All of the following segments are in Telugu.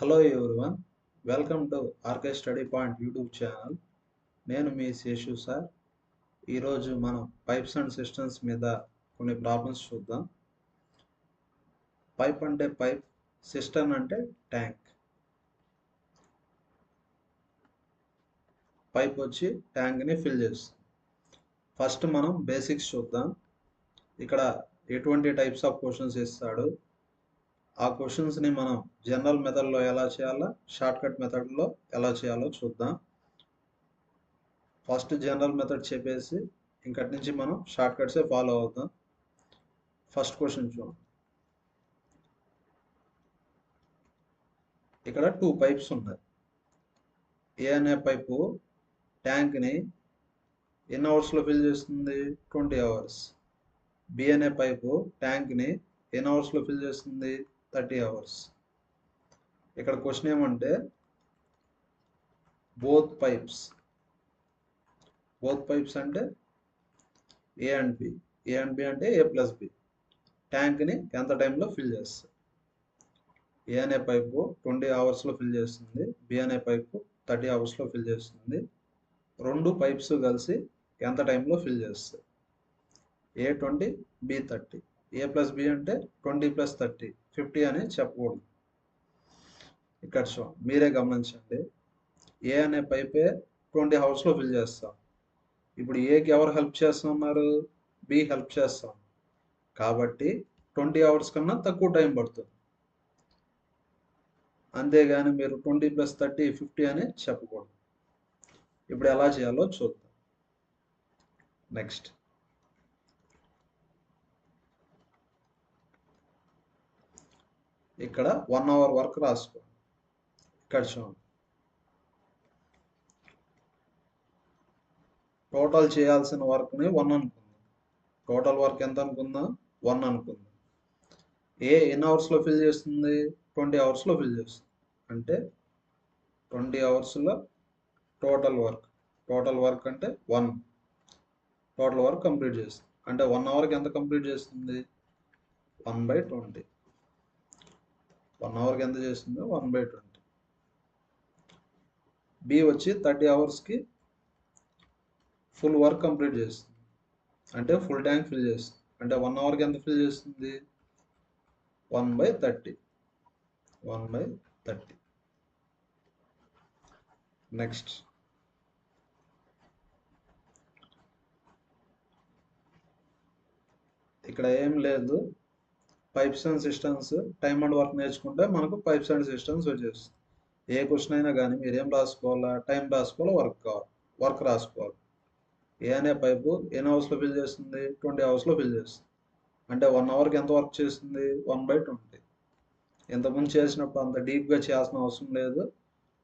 Hello everyone, welcome to RK study point YouTube channel. నేను మీ శేషు సార్. ఈరోజు మనం పైప్స్ అండ్ సిస్టమ్స్ మీద కొన్ని ప్రాబ్లమ్స్ చూద్దాం. పైప్ అంటే పైప్, సిస్టమ్ అంటే ట్యాంక్. పైప్ వచ్చి ట్యాంక్ని ఫిల్ చేస్తుంది. ఫస్ట్ మనం బేసిక్స్ చూద్దాం. ఇక్కడ ఎటువంటి టైప్స్ ఆఫ్ క్వశ్చన్స్ ఇస్తాడు, ఆ క్వశ్చన్స్ని మనం జనరల్ మెథడ్లో ఎలా చేయాలో, షార్ట్ కట్ మెథడ్లో ఎలా చేయాలో చూద్దాం. ఫస్ట్ జనరల్ మెథడ్ చెప్పేసి ఇంకటి నుంచి మనం షార్ట్ కట్సే ఫాలో అవుతాం. ఫస్ట్ క్వశ్చన్ చూడండి. ఇక్కడ 2 పైప్స్ ఉన్నాయి. ఏ అనే పైపు ట్యాంక్ని ఎన్ని అవర్స్లో ఫిల్ చేస్తుంది? 20 అవర్స్. బి అనే పైపు ట్యాంక్ని ఎన్ని అవర్స్లో ఫిల్ చేస్తుంది? 30 అవర్స్. ఇక్కడ క్వశ్చన్ ఏమంటే బోత్ పైప్స్ అంటే A and B. A and B అంటే ఏ ప్లస్ బి. ట్యాంక్ని ఎంత టైంలో ఫిల్ చేస్తుంది? ఏ అనే పైపు 20 అవర్స్లో ఫిల్ చేస్తుంది, బి అనే పైపు 30 అవర్స్లో ఫిల్ చేస్తుంది. రెండు పైప్స్ కలిసి ఎంత టైంలో ఫిల్ చేస్తాయి? ఏ 20, బి 30. ఏ ప్లస్ బి అంటే 20 ప్లస్ 30, 50 అని చెప్పకూడదు. ఇక్కడ మీరే గమనించండి. ఏ అనే పైపే 20 అవర్స్లో ఫిల్ చేస్తాం. ఇప్పుడు ఏకి ఎవరు హెల్ప్ చేస్తున్నారు? బి హెల్ప్ చేస్తాం. కాబట్టి 20 అవర్స్ కన్నా తక్కువ టైం పడుతుంది. అంతేగాని మీరు 20 ప్లస్ 30, 50 అని చెప్పకూడదు. ఇప్పుడు ఎలా చేయాలో చూద్దాం. నెక్స్ట్, ఇక్కడ 1 అవర్ వర్క్ రాసుకోండి. ఇక్కడ చూడండి, టోటల్ చేయాల్సిన వర్క్ని 1 అనుకుందాం. టోటల్ వర్క్ ఎంత అనుకుందాం? 1 అనుకుందాం. ఏ ఎన్ని అవర్స్లో ఫిల్ చేస్తుంది? 20 అవర్స్లో ఫిల్ చేస్తుంది. అంటే 20 అవర్స్లో టోటల్ వర్క్ అంటే 1. టోటల్ వర్క్ కంప్లీట్ చేస్తుంది. అంటే 1 అవర్కి ఎంత కంప్లీట్ చేస్తుంది? 1/20. 1 అవర్కి ఎంత చేస్తుందో 1/20. బి వచ్చి 30 అవర్స్కి ఫుల్ వర్క్ కంప్లీట్ చేస్తుంది. అంటే ఫుల్ ట్యాంక్ ఫిల్ చేస్తుంది. అంటే 1 అవర్కి ఎంత ఫిల్ చేస్తుంది? 1/30. 1/30. నెక్స్ట్, ఇక్కడ ఏం లేదు. Pipes and systems time and work నేర్చుకుంటే మనకు పైప్స్ అండ్ సిస్టమ్స్ వచ్చేస్తుంది. ఏ క్వశ్చన్ అయినా కానీ మీరు ఏం రాసుకోవాలా? టైం రాసుకోవాలా, వర్క్ రాసుకోవాలి. ఏ అనే పైపు ఎన్ని అవర్స్లో ఫిల్ చేస్తుంది? 20 అవర్స్లో ఫిల్ చేస్తుంది. అంటే 1 అవర్కి ఎంత వర్క్ చేస్తుంది? 1/20. ఇంతకుముందు చేసినప్పుడు అంత డీప్గా చేయాల్సిన అవసరం లేదు.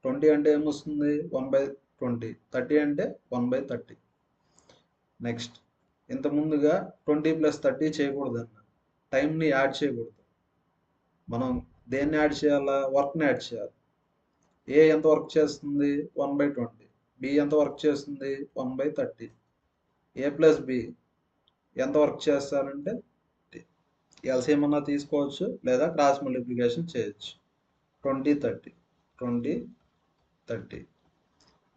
20 అంటే ఏమొస్తుంది? 1/20. 30 అంటే 1/30. నెక్స్ట్, ఇంత ముందుగా 20 ప్లస్ 30 చేయకూడదు అన్న, టైంని యాడ్ చేయకూడదు. మనం దేన్ని యాడ్ చేయాలా? వర్క్ని యాడ్ చేయాలి. ఏ ఎంత వర్క్ చేస్తుంది? 1/20. బి ఎంత వర్క్ చేస్తుంది? 1/30. ఏ ప్లస్ బి ఎంత వర్క్ చేస్తారంటే ఎల్సిఎం అన్నా తీసుకోవచ్చు, లేదా క్రాస్ మల్టిప్లికేషన్ చేయొచ్చు. 20, 30. 20, 30.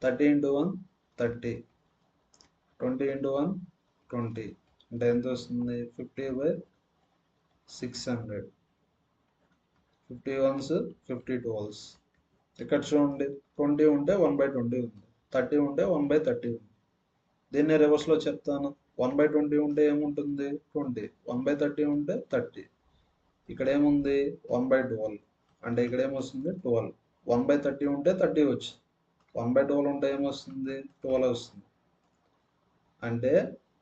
30 into 1, 30. 20 into 1, 20. అంటే ఎంత వస్తుంది? 50/600. 50 ones, 50 12s. ఇక్కడ చూడండి, 20 ఉంటే 1/20 ఉంది, 30 ఉంటే 1/30 ఉంది. దీన్ని రివర్స్లో చెప్తాను. 1/20 ఉంటే ఏముంటుంది? 20. 1/30 ఉంటే 30. ఇక్కడ ఏముంది? 1/12. అంటే ఇక్కడ ఏమొస్తుంది? 12. 1/30 ఉంటే 30 వచ్చింది. 1/12 ఉంటే ఏమొస్తుంది? 12 వస్తుంది. అంటే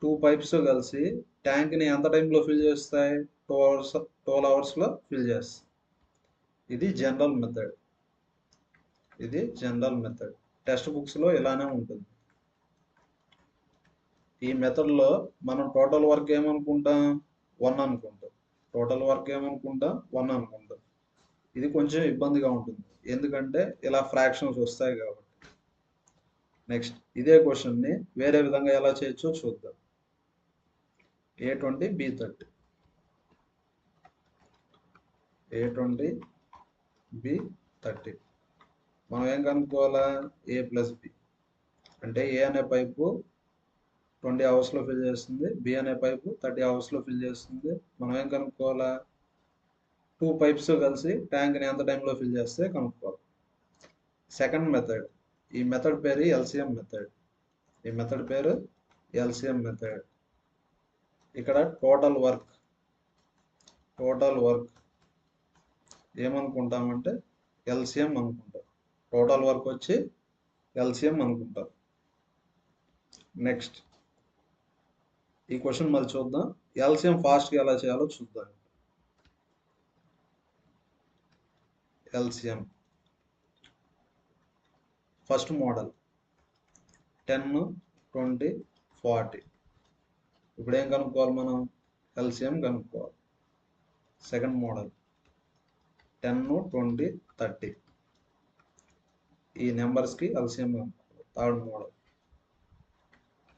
2 పైప్స్ కలిసి ట్యాంక్ని ఎంత టైంలో ఫిల్ చేస్తాయి? 12 అవర్స్లో ఫిల్ చేస్తాయి. ఇది జనరల్ మెథడ్. టెక్స్ట్ బుక్స్లో ఇలానే ఉంటుంది. ఈ మెథడ్లో మనం టోటల్ వర్క్ ఏమనుకుంటాం? 1 అనుకుంటాం. ఇది కొంచెం ఇబ్బందిగా ఉంటుంది, ఎందుకంటే ఇలా ఫ్రాక్షన్స్ వస్తాయి కాబట్టి. నెక్స్ట్, ఇదే క్వశ్చన్ని వేరే విధంగా ఎలా చేయొచ్చో చూద్దాం. A20, B30. A20, B30. 30. మనం ఏం కనుక్కోవాలా? A ప్లస్ బి అంటే ఏ అనే పైపు 20 అవర్స్లో ఫిల్ చేస్తుంది, బి అనే పైపు 30 అవర్స్లో ఫిల్ చేస్తుంది. మనం ఏం కనుక్కోవాలా? 2 పైప్స్ కలిసి ట్యాంక్ని ఎంత టైంలో ఫిల్ చేస్తే కనుక్కోవాలి. సెకండ్ మెథడ్, ఈ మెథడ్ పేరు ఎల్సిఎం మెథడ్. ఈ మెథడ్ పేరు ఎల్సిఎం మెథడ్. ఇక్కడ టోటల్ వర్క్ ఏమనుకుంటామంటే ఎల్సిఎం అనుకుంటాం. టోటల్ వర్క్ వచ్చి ఎల్సిఎం అనుకుంటాం. నెక్స్ట్ ఈ క్వశ్చన్ మళ్ళీ చూద్దాం. ఎల్సిఎం ఫాస్ట్గా ఎలా చేయాలో చూద్దాం. LCM first model 10, 20, 40. ఇప్పుడు ఏం కనుక్కోవాలి మనం? ఎల్సిఎం కనుక్కోవాలి. Second model 10, 20, 30. ఈ నెంబర్స్కి ఎల్సిఎం కనుక్కోవాలి. Third model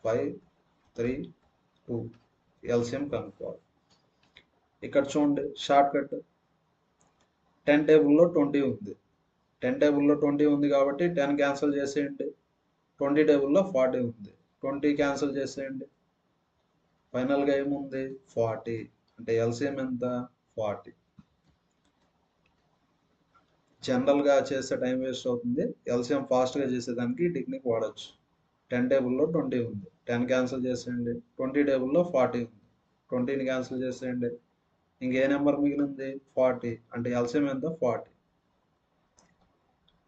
5, 3, 2. ఎల్సిఎం కనుక్కోవాలి. ఇక్కడ చూడండి షార్ట్ కట్. 10 టేబుల్లో 20 ఉంది. 10 టేబుల్లో 20 ఉంది కాబట్టి 10 క్యాన్సిల్ చేసేయండి. 20 టేబుల్లో 40 ఉంది. 20 క్యాన్సిల్ చేసేయండి. ఫైనల్గా ఏముంది? 40. అంటే ఎల్సిఎం ఎంత? 40. జనరల్గా చేస్తే టైం వేస్ట్ అవుతుంది. ఎల్సిఎం ఫాస్ట్గా చేసేదానికి ఈ టెక్నిక్ వాడచ్చు. 10 టేబుల్లో 20 ఉంది, 10 క్యాన్సిల్ చేసేయండి. 20 టేబుల్లో 40 ఉంది, 20ని క్యాన్సిల్ చేసేయండి. ఇంకే నెంబర్ మిగిలింది? 40. అంటే ఎల్సిఎం ఎంత? 40.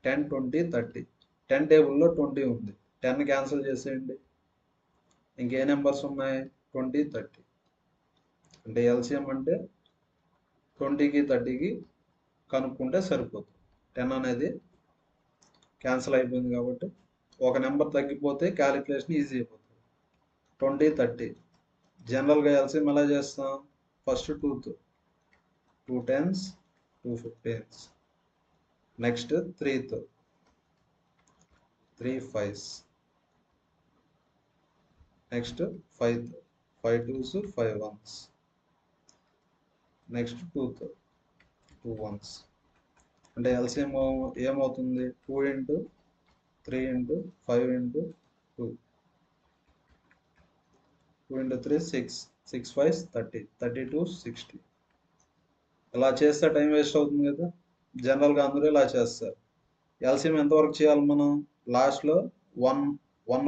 10, 20, 30. 10 టేబుల్లో 20 ఉంది, 10 క్యాన్సిల్ చేసేయండి. ఇంకే నెంబర్స్ ఉన్నాయి? 20, 30. అంటే ఎల్సిఎం అంటే 20కి 30కి కనుక్కుంటే సరిపోతుంది. 10 అనేది క్యాన్సిల్ అయిపోయింది కాబట్టి ఒక నెంబర్ తగ్గిపోతే క్యాలిక్యులేషన్ ఈజీ అయిపోతుంది. 20, 30. జనరల్గా ఎల్సిఎం ఎలా చేస్తాం? First 2 10s, 2 15s. Next 3 5s. Next 5 2s, 5 1s. Next 2 1s. అంటే ఎల్సిఎం ఏమవుతుంది? 2 into 3 into 5 into 2. 2 into 3 6. 6 5s 30. 32 60. ఇలా చేస్తే టైం వేస్ట్ అవుతుంది కదా. జనరల్గా అందరూ ఇలా చేస్తారు. ఎల్సిఎం ఎంతవరకు చేయాలి మనం? లాస్ట్లో 1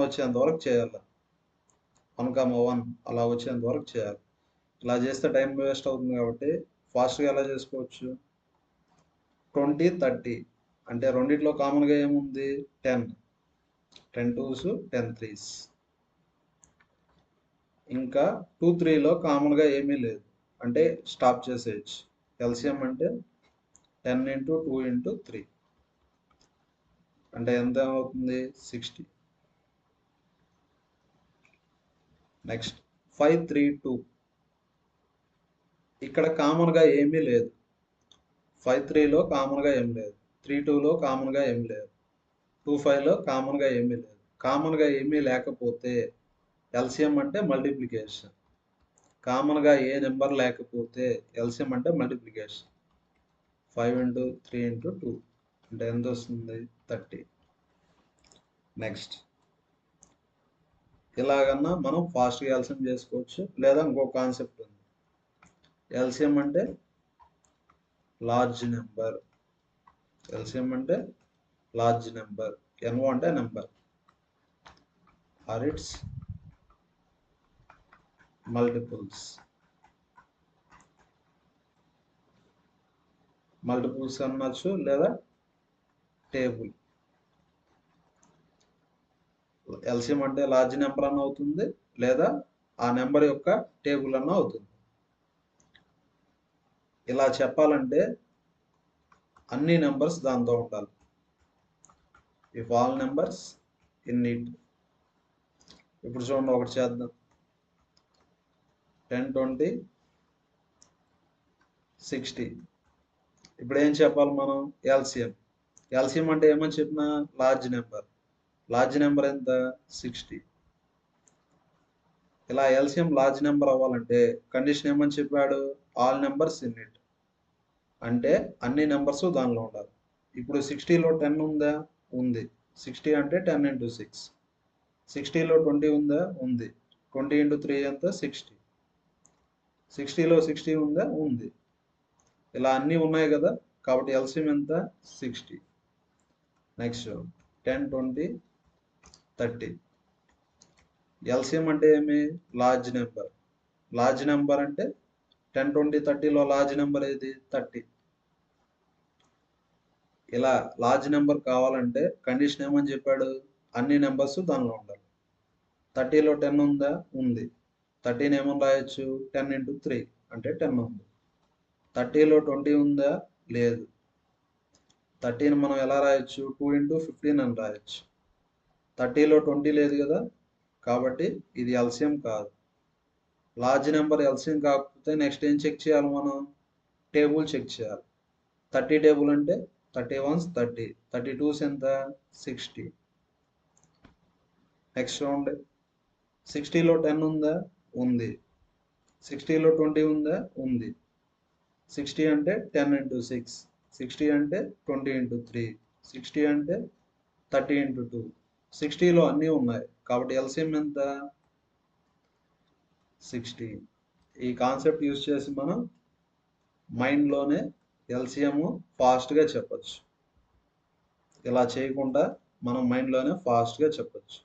వచ్చేంత వరకు చేయాలి. 1, 1 అలా వచ్చేంత వరకు చేయాలి. ఇలా చేస్తే టైం వేస్ట్ అవుతుంది కాబట్టి ఫాస్ట్గా ఎలా చేసుకోవచ్చు? 20, 30. అంటే రెండిట్లో కామన్గా ఏముంది? 10. 10 2s, 10 3s. ఇంకా 2 3లో కామన్గా ఏమీ లేదు అంటే స్టాప్ చేసేయచ్చు. ఎల్సిఎం అంటే 10 into 2 into 3. అంటే ఎంత అవుతుంది? 60. నెక్స్ట్ 5 3 2. ఇక్కడ కామన్గా ఏమీ లేదు. 5 3లో కామన్గా ఏం లేదు, 3 2లో కామన్గా ఏం లేదు, 2 5లో కామన్గా ఏమీ లేదు. కామన్గా ఏమీ లేకపోతే ఎల్సిఎం అంటే మల్టిప్లికేషన్. కామన్గా ఏ నెంబర్ లేకపోతే ఎల్సిఎం అంటే మల్టిప్లికేషన్. 5 into 3 into 2 అంటే ఎంత వస్తుంది? 30. నెక్స్ట్ ఇలాగన్నా మనం ఫాస్ట్గా ఎల్సిఎం చేసుకోవచ్చు. లేదా ఇంకో కాన్సెప్ట్ ఉంది. ఎల్సిఎం అంటే లార్జ్ నెంబర్. ఎల్సిఎం అంటే లార్జ్ నెంబర్. ఎన్ఓ అంటే number or its multiples. Multiples అనొచ్చు లేదా టేబుల్. ఎల్సిఎం అంటే లార్జ్ నెంబర్ అన్న అవుతుంది లేదా ఆ నెంబర్ యొక్క టేబుల్ అన్న అవుతుంది. ఇలా చెప్పాలంటే అన్ని నెంబర్స్ దాంతో ఉండాలి. If all numbers in it. ఇప్పుడు చూడండి ఒకటి చేద్దాం. 10 20 60. ఇప్పుడు ఏం చెప్పాలి మనం? ఎల్సిఎం. ఎల్సిఎం అంటే ఏమని చెప్పినా లార్జ్ నెంబర్. లార్జ్ నెంబర్ ఎంత? 60. ఇలా ఎల్సిఎం లార్జ్ నెంబర్ అవ్వాలంటే కండిషన్ ఏమని చెప్పాడు? All numbers in it. అంటే అన్ని నెంబర్స్ దానిలో ఉండాలి. ఇప్పుడు 60లో 10 ఉందా? ఉంది. 60 అంటే 10 ఇంటూ 6. 60లో 20 ఉందా? ఉంది. 20 ఇంటూ 3 ఎంత? 60. 60లో 60 ఉందా? ఉంది. ఇలా అన్నీ ఉన్నాయి కదా, కాబట్టి ఎల్సిఎం ఎంత? 60. నెక్స్ట్ 10, 20, 30. ఎల్సిఎం అంటే ఏమి? Large number. లార్జ్ నెంబర్ అంటే 10, 20, 30లో లార్జ్ నెంబర్ ఏది? 30. ఇలా లార్జ్ నెంబర్ కావాలంటే కండిషన్ ఏమని చెప్పాడు? అన్ని నెంబర్స్ దానిలో ఉండాలి. 30లో 10 ఉందా? ఉంది. 30ని ఏమని రాయొచ్చు? 10 ఇంటూ 3 అంటే 10 ఉంది. 30లో 20 ఉందా? లేదు. 30ని మనం ఎలా రాయొచ్చు? 2 ఇంటూ 15 అని రాయొచ్చు. 30లో 20 లేదు కదా, కాబట్టి ఇది ఎల్సిఎం కాదు. లార్జ్ నెంబర్ ఎల్సిఎం కాకపోతే నెక్స్ట్ ఏం చెక్ చేయాలి మనం? టేబుల్ చెక్ చేయాలి. 30 టేబుల్ అంటే 31s 30, 32s ఎంత? 60. నెక్స్ట్ చూడండి, 60లో 10 ఉందా? ఉంది. 60లో 20 ఉందా? ఉంది. 60 అంటే 10 ఇంటూ 6, 60 అంటే 20 ఇంటూ 3, 60 అంటే 30 ఇంటూ 2. 60లో అన్నీ ఉన్నాయి, కాబట్టి ఎల్సిఎం ఎంత? 60. ఈ కాన్సెప్ట్ యూజ్ చేసి మనం మైండ్లోనే ఎల్సిఎం ఫాస్ట్గా చెప్పచ్చు. ఇలా చేయకుండా మనం మైండ్లోనే ఫాస్ట్గా చెప్పచ్చు.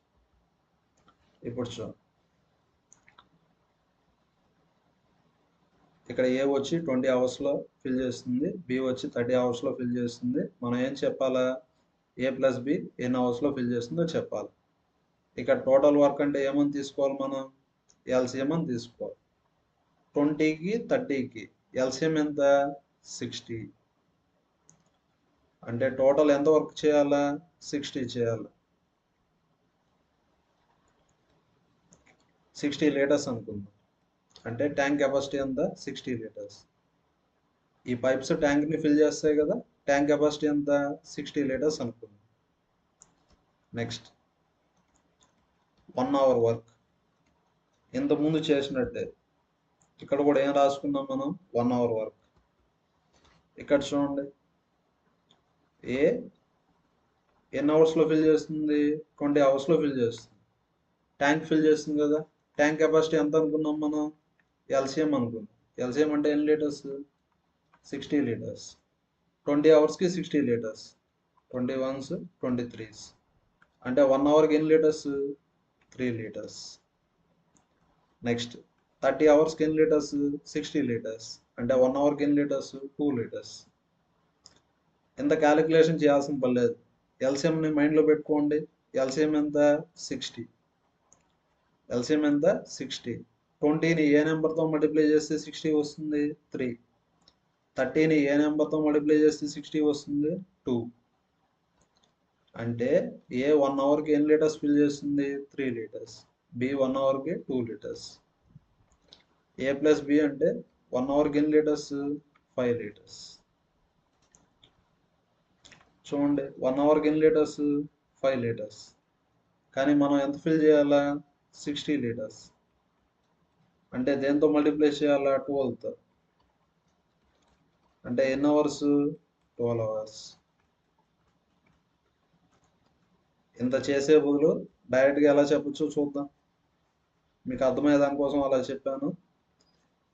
ఇప్పుడు చూడండి, ఇక్కడ ఏ వచ్చి 20 అవర్స్లో ఫిల్ చేస్తుంది, బి వచ్చి 30 అవర్స్లో ఫిల్ చేస్తుంది. మనం ఏం చెప్పాలా? ఏ ప్లస్ బి ఎన్ని అవర్స్లో ఫిల్ చేస్తుందో చెప్పాలి. ఇక్కడ టోటల్ వర్క్ అంటే ఏమని తీసుకోవాలి మనం? ఎల్సిఎం అని తీసుకోవాలి. 20కి 30కి ఎల్సిఎం ఎంత? 60. అంటే టోటల్ ఎంత వర్క్ చేయాలా? 60 చేయాలి. 60 లీటర్స్ అనుకుందాం. అంటే ట్యాంక్ కెపాసిటీ ఎంత? 60 లీటర్స్. ఈ పైప్స్ ట్యాంక్ని ఫిల్ చేస్తాయి కదా, ట్యాంక్ కెపాసిటీ ఎంత? 60 లీటర్స్ అనుకుందాం. నెక్స్ట్ 1 అవర్ వర్క్ ఇంతకుముందు చేసినట్టే ఇక్కడ కూడా ఏం రాసుకున్నాం మనం? 1 అవర్ వర్క్. ఇక్కడ చూడండి, ఏ ఎన్ని అవర్స్లో ఫిల్ చేస్తుంది? 20 అవర్స్లో ఫిల్ చేస్తుంది. ట్యాంక్ ఫిల్ చేస్తుంది కదా, ట్యాంక్ కెపాసిటీ ఎంత అనుకున్నాం మనం? ఎల్సిఎం అనుకున్నాం. ఎల్సిఎం అంటే ఎన్ని లీటర్స్? 60 లీటర్స్. 20 అవర్స్కి 60 లీటర్స్. 21s 23s అంటే 1 అవర్కి ఎన్ని లీటర్స్? 3 లీటర్స్. నెక్స్ట్ 30 అవర్స్కి ఎన్ని లీటర్స్? 60 లీటర్స్. అంటే 1 అవర్కి ఎన్ని లీటర్స్? 2 లీటర్స్. ఎంత క్యాలిక్యులేషన్ చేయాల్సిన పర్లేదు. ఎల్సిఎంని మైండ్లో పెట్టుకోండి. ఎల్సిఎం ఎంత? 60. ఎల్సిఎం ఎంత? 60. 20ని ఏ నెంబర్తో మల్టిప్లై చేస్తే 60 వస్తుంది? 3. 30ని ఏ నెంబర్తో మల్టిప్లై చేస్తే 60 వస్తుంది? 2. అంటే ఏ 1 అవర్కి ఎన్ని లీటర్స్ ఫిల్ చేస్తుంది? 3 లీటర్స్. బి 1 అవర్కి 2 లీటర్స్. ఏ ప్లస్ బి అంటే 1 అవర్కి ఎన్ని లీటర్స్? 5 లీటర్స్. చూడండి, 1 అవర్కి ఎన్ని లీటర్స్? 5 లీటర్స్. కానీ మనం ఎంత ఫిల్ చేయాలా? 60 లీటర్స్. అంటే దేంతో మల్టిప్లై చేయాలా? 12తో. అంటే ఎన్ని అవర్స్? 12 అవర్స్. ఇంత చేసే బదులు డైరెక్ట్గా ఎలా చెప్పొచ్చు చూద్దాం. మీకు అర్థమయ్యే దానికోసం అలా చెప్పాను.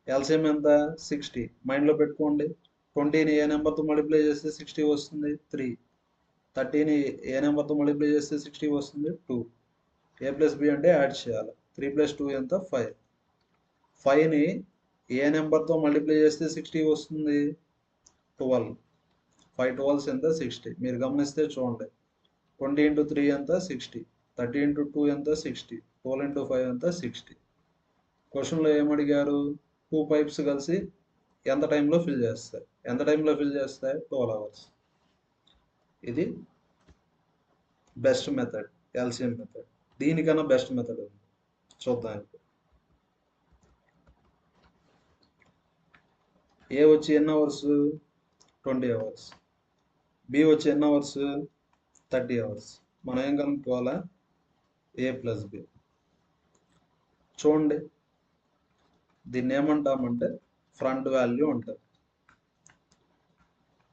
ఎల్సిఎం ఎంత? 60. మైండ్లో పెట్టుకోండి. 20ని ఏ నెంబర్తో మల్టిప్లై చేస్తే 60 వస్తుంది? 3. 30ని ఏ నెంబర్తో మల్టిప్లై చేస్తే 60 వస్తుంది? 2. ఏ ప్లస్ బి అంటే యాడ్ చేయాలి. 3 + 2 ఎంత? 5. 5ని ఏ నెంబర్తో మల్టిప్లై చేస్తే 60 వస్తుంది? 12. 5 12s ఎంత? 60. మీరు గమనిస్తే చూడండి, 20 ఇంటూ 3 ఎంత? 60. 30 ఇంటూ 2 ఎంత? 60. 12 ఇంటూ 5 ఎంత? 60. క్వశ్చన్లో ఏమడిగారు? 2 పైప్స్ కలిసి ఎంత టైంలో ఫిల్ చేస్తాయి? ఎంత టైంలో ఫిల్ చేస్తాయి? 12 అవర్స్. ఇది బెస్ట్ మెథడ్, ఎల్సిఎం మెథడ్. దీనికన్నా బెస్ట్ మెథడ్ ఉంది, చూద్దాం ఇప్పుడు. ఏ వచ్చి ఎన్ని అవర్స్? 20 అవర్స్. బి వచ్చి ఎన్ని అవర్స్? 30 అవర్స్. మనం ఏం కనుక్కోవాలా? A plus B. చూడండి, దీన్ని ఏమంటామంటే ఫ్రంట్ వాల్యూ అంటారు.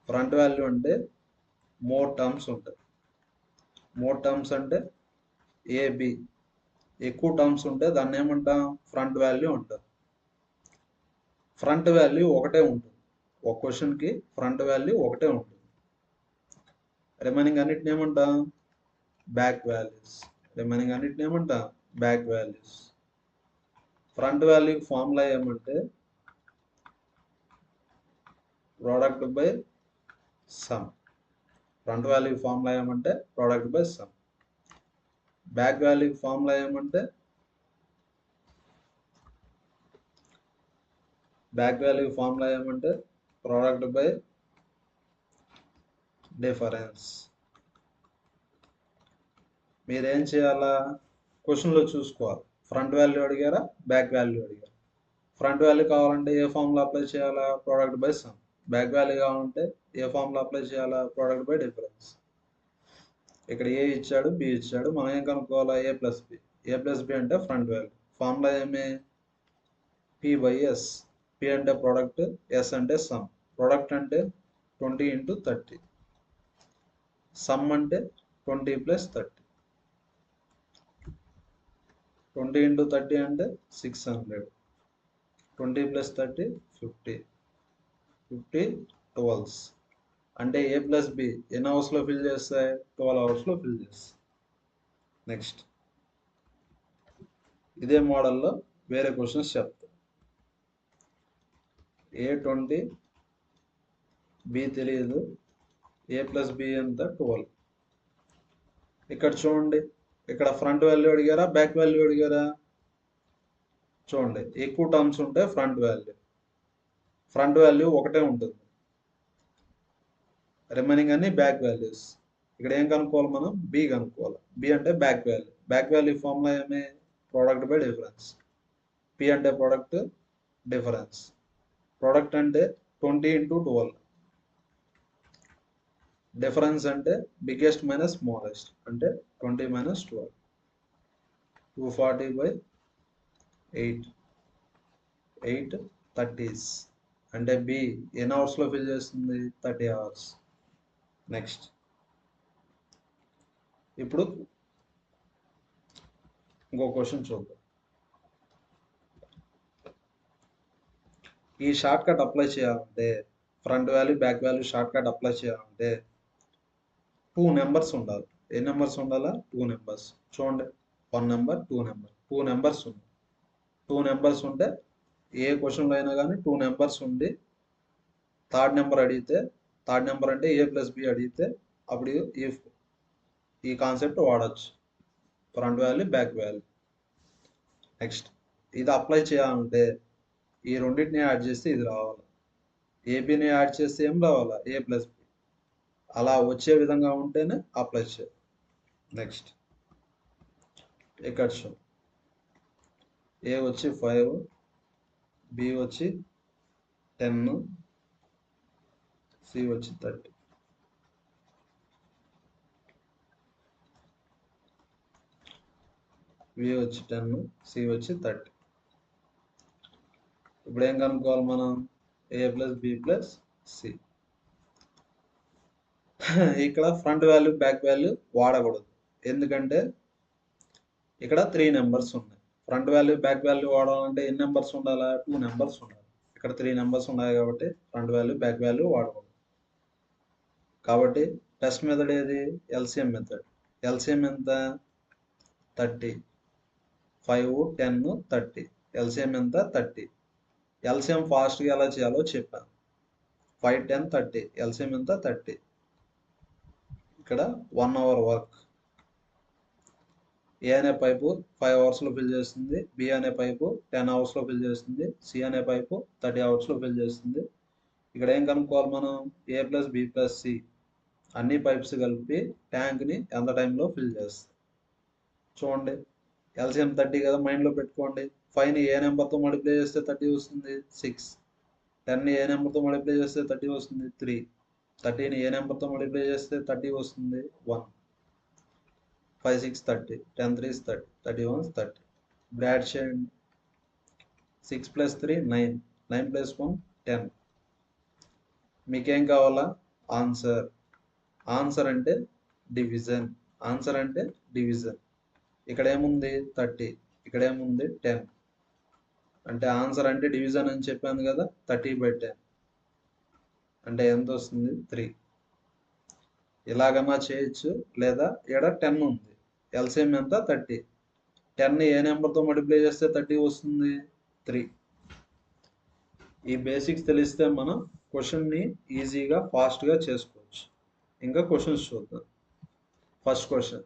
ఫ్రంట్ వాల్యూ అంటే మోర్ టర్మ్స్ ఉంటాయి. మోర్ టర్మ్స్ అంటే ఏబి, ఎక్కువ టర్మ్స్ ఉంటే దాన్ని ఏమంటాం? ఫ్రంట్ వాల్యూ అంటారు. ఫ్రంట్ వాల్యూ ఒకటే ఉంటుంది, ఒక క్వశ్చన్కి ఫ్రంట్ వాల్యూ ఒకటే ఉంటుంది. రిమైనింగ్ అన్నిటిని ఏమంటాం? Back values. రిమైనింగ్ అన్నిటిని ఏమంటాం? Back values. Front value formula ఏమంటే product by sum. Front value formula ఏమంటే product by sum. Back value formula ఏమంటే ప్రోడక్ట్ బై డిఫరెన్స్. మీరేం చేయాలా? క్వశ్చన్లో చూసుకోవాలి, ఫ్రంట్ వాల్యూ అడిగారా, బ్యాక్ వాల్యూ అడిగారా. ఫ్రంట్ వాల్యూ కావాలంటే ఏ ఫార్ములా అప్లై చేయాలా? Product by sum. Back value కావాలంటే ఏ ఫార్ములా అప్లై చేయాలా? Product by difference. ఇక్కడ ఏ ఇచ్చాడు, బి ఇచ్చాడు, మనం ఏం కనుక్కోవాలా? A plus B. A plus B అంటే ఫ్రంట్ వాల్యూ. ఫార్ములా ఏమి? P by S. పి అంటే ప్రోడక్ట్, ఎస్ అంటే సమ్. ప్రోడక్ట్ అంటే 20 × 30, సమ్ అంటే 20 + 30. 20 × 30 అంటే 600. 20 + 30 50. 50 12s. అంటే ఏ ప్లస్ బి ఎన్ని అవర్స్లో ఫిల్ చేస్తాయి? 12 అవర్స్లో ఫిల్ చేస్తాయి. నెక్స్ట్ ఇదే మోడల్లో వేరే క్వశ్చన్స్ చెప్తా. A20, బి తెలియదు, ఏ ప్లస్ బి ఎంత? 12. ఇక్కడ చూడండి, ఇక్కడ ఫ్రంట్ వాల్యూ అడిగారా, బ్యాక్ వాల్యూ అడిగారా? చూడండి, ఎక్కువ టర్మ్స్ ఉంటే ఫ్రంట్ వాల్యూ ఒకటే ఉంటుంది, రిమైనింగ్ అన్ని బ్యాక్ వాల్యూస్. ఇక్కడ ఏం కనుక్కోవాలి మనం? బి కనుక్కోవాలి. బి అంటే back value. Back value formula ఏమి? Product by difference. పి అంటే ప్రోడక్ట్, డిఫరెన్స్. ప్రోడక్ట్ అంటే 20 × 12. డిఫరెన్స్ అంటే బిగ్గెస్ట్ మైనస్ స్మాలెస్ట్, అంటే 20 - 12. 240/8. 8 30s. అంటే బి ఎన్ని అవర్స్లో ఫిల్ చేస్తుంది? 30 అవర్స్. నెక్స్ట్ ఇప్పుడు ఇంకో క్వశ్చన్ చూద్దాం. ఈ షార్ట్ కట్ అప్లై చేయాలంటే, front value back value short cut apply చేయాలంటే 2 నెంబర్స్ ఉండాలి. ఏ నెంబర్స్ ఉండాలా? 2 నెంబర్స్. చూడండి, 1 నెంబర్, 2 నెంబర్, 2 నెంబర్స్ ఉంది. 2 నెంబర్స్ ఉంటే ఏ క్వశ్చన్లో అయినా కానీ 2 నెంబర్స్ ఉండి థర్డ్ నెంబర్ అడిగితే, థర్డ్ నెంబర్ అంటే ఏ ప్లస్ బి అడిగితే అప్పుడు ఈ కాన్సెప్ట్ వాడచ్చు, front value back value. Next ఇది అప్లై చేయాలంటే ఈ రెండింటిని యాడ్ చేస్తే ఇది రావాలి. ఏబిని యాడ్ చేస్తే ఏం రావాలా? ఏ ప్లస్ బి. అలా వచ్చే విధంగా ఉంటేనే అప్లై చేయాలి. నెక్స్ట్ ఇక్కడ చూడండి, ఏ వచ్చి 5, బి వచ్చి 10, సి వచ్చి 30. బి వచ్చి 10, సి వచ్చి 30. ఇప్పుడు ఏం కనుక్కోవాలి మనం? A plus B plus C. ఇక్కడ ఫ్రంట్ వాల్యూ బ్యాక్ వాల్యూ వాడకూడదు, ఎందుకంటే ఇక్కడ 3 నెంబర్స్ ఉన్నాయి. ఫ్రంట్ వాల్యూ బ్యాక్ వాల్యూ వాడాలంటే ఎన్ని నెంబర్స్ ఉండాలా? 2 నెంబర్స్ ఉండాలి. ఇక్కడ 3 నెంబర్స్ ఉన్నాయి కాబట్టి ఫ్రంట్ వాల్యూ బ్యాక్ వాల్యూ వాడకూడదు. కాబట్టి బెస్ట్ మెథడ్ ఏది? LCM method. ఎల్సిఎం ఎంత? 30. 5, 10, 30. ఎల్సిఎం ఎంత? 30. ఎల్సిఎం ఫాస్ట్గా ఎలా చేయాలో చెప్పాను. 5, 10, 30. ఎల్సిఎం ఎంత? 30. ఇక్కడ 1 అవర్ వర్క్. ఏ అనే పైపు 5 అవర్స్లో ఫిల్ చేస్తుంది, బి అనే పైపు 10 అవర్స్లో ఫిల్ చేస్తుంది, సి అనే పైపు 30 అవర్స్లో ఫిల్ చేస్తుంది. ఇక్కడ ఏం కనుక్కోవాలి మనం? A plus B plus C అన్ని పైప్స్ కలిపి ట్యాంక్ని ఎంత టైంలో ఫిల్ చేస్తాయి. చూడండి, ఎల్సిఎం 30 కదా, మైండ్లో పెట్టుకోండి. 5ని ఏ నెంబర్తో మల్టిప్లై చేస్తే 30 వస్తుంది? 6. 10ని ఏ నెంబర్తో మల్టిప్లై చేస్తే 30 వస్తుంది? 3. 30ని ఏ నెంబర్తో మల్టిప్లై చేస్తే 30 వస్తుంది? 1. 5, 6, 30. 10, 3 is 30. 31 is 30. ఇప్పుడు యాడ్ చేయండి. 6 + 3 9. 9 + 1 10. మీకేం కావాలా? ఆన్సర్. ఆన్సర్ అంటే డివిజన్. ఆన్సర్ అంటే డివిజన్. ఇక్కడ ఏముంది 30, ఇక్కడ ఏముంది 10. అంటే ఆన్సర్ అంటే డివిజన్ అని చెప్పాను కదా, 30/10 అంటే ఎంత వస్తుంది 3. ఇలాగన్నా చేయొచ్చు, లేదా ఇక్కడ 10 ఉంది, ఎల్సిఎం ఎంత 30. 10ని ఏ నెంబర్తో మల్టిప్లై చేస్తే 30 వస్తుంది 3. ఈ బేసిక్స్ తెలిస్తే మనం క్వశ్చన్ని ఈజీగా ఫాస్ట్గా చేసుకోవచ్చు. ఇంకా క్వశ్చన్స్ చూద్దాం. First question,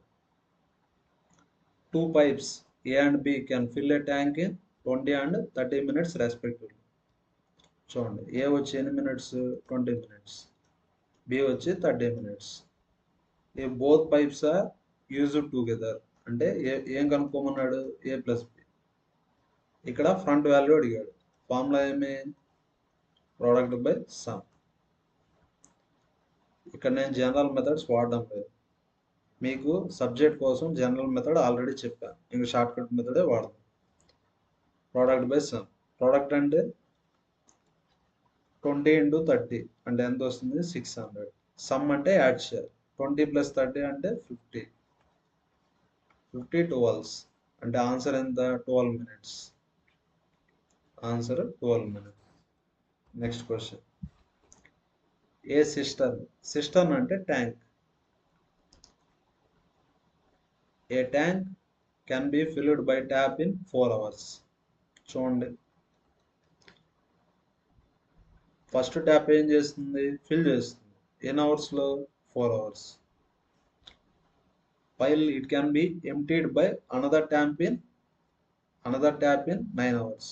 2 pipes A and B can fill a tank in 20 and 30 minutes respectively. చూడండి, ఏ వచ్చి ఎన్ని మినిట్స్ 20 minutes, బి వచ్చి 30 minutes. ఈ both pipes are used together అంటే ఏం కనుక్కోమన్నాడు, ఏ ప్లస్ బి. ఇక్కడ ఫ్రంట్ వాల్యూ అడిగాడు. ఫార్ములా ఏమి, ప్రోడక్ట్ బై సమ్. ఇక్కడ నేను జనరల్ మెథడ్స్ వాడడం లేదు, మీకు సబ్జెక్ట్ కోసం జనరల్ మెథడ్ ఆల్రెడీ చెప్పాను, ఇంకా షార్ట్ కట్ మెథడే వాడదాం. Product by some. ప్రోడక్ట్ అంటే 20 × 30 అంటే ఎంత వస్తుంది 600. సమ్ అంటే యాడ్ చేయాలి. 20 + 30 అంటే 50. 50 12s అంటే ఆన్సర్ ఎంత 12 minutes. Answer 12 minutes. Next question, a cistern అంటే tank. A tank can be filled by tap in 4 hours. చూడండి, ఫస్ట్ ట్యాప్ ఏం చేస్తుంది, ఫిల్ చేస్తుంది. ఎన్ని అవర్స్లో 4 hours. while it can be emptied by another tap in 9 hours.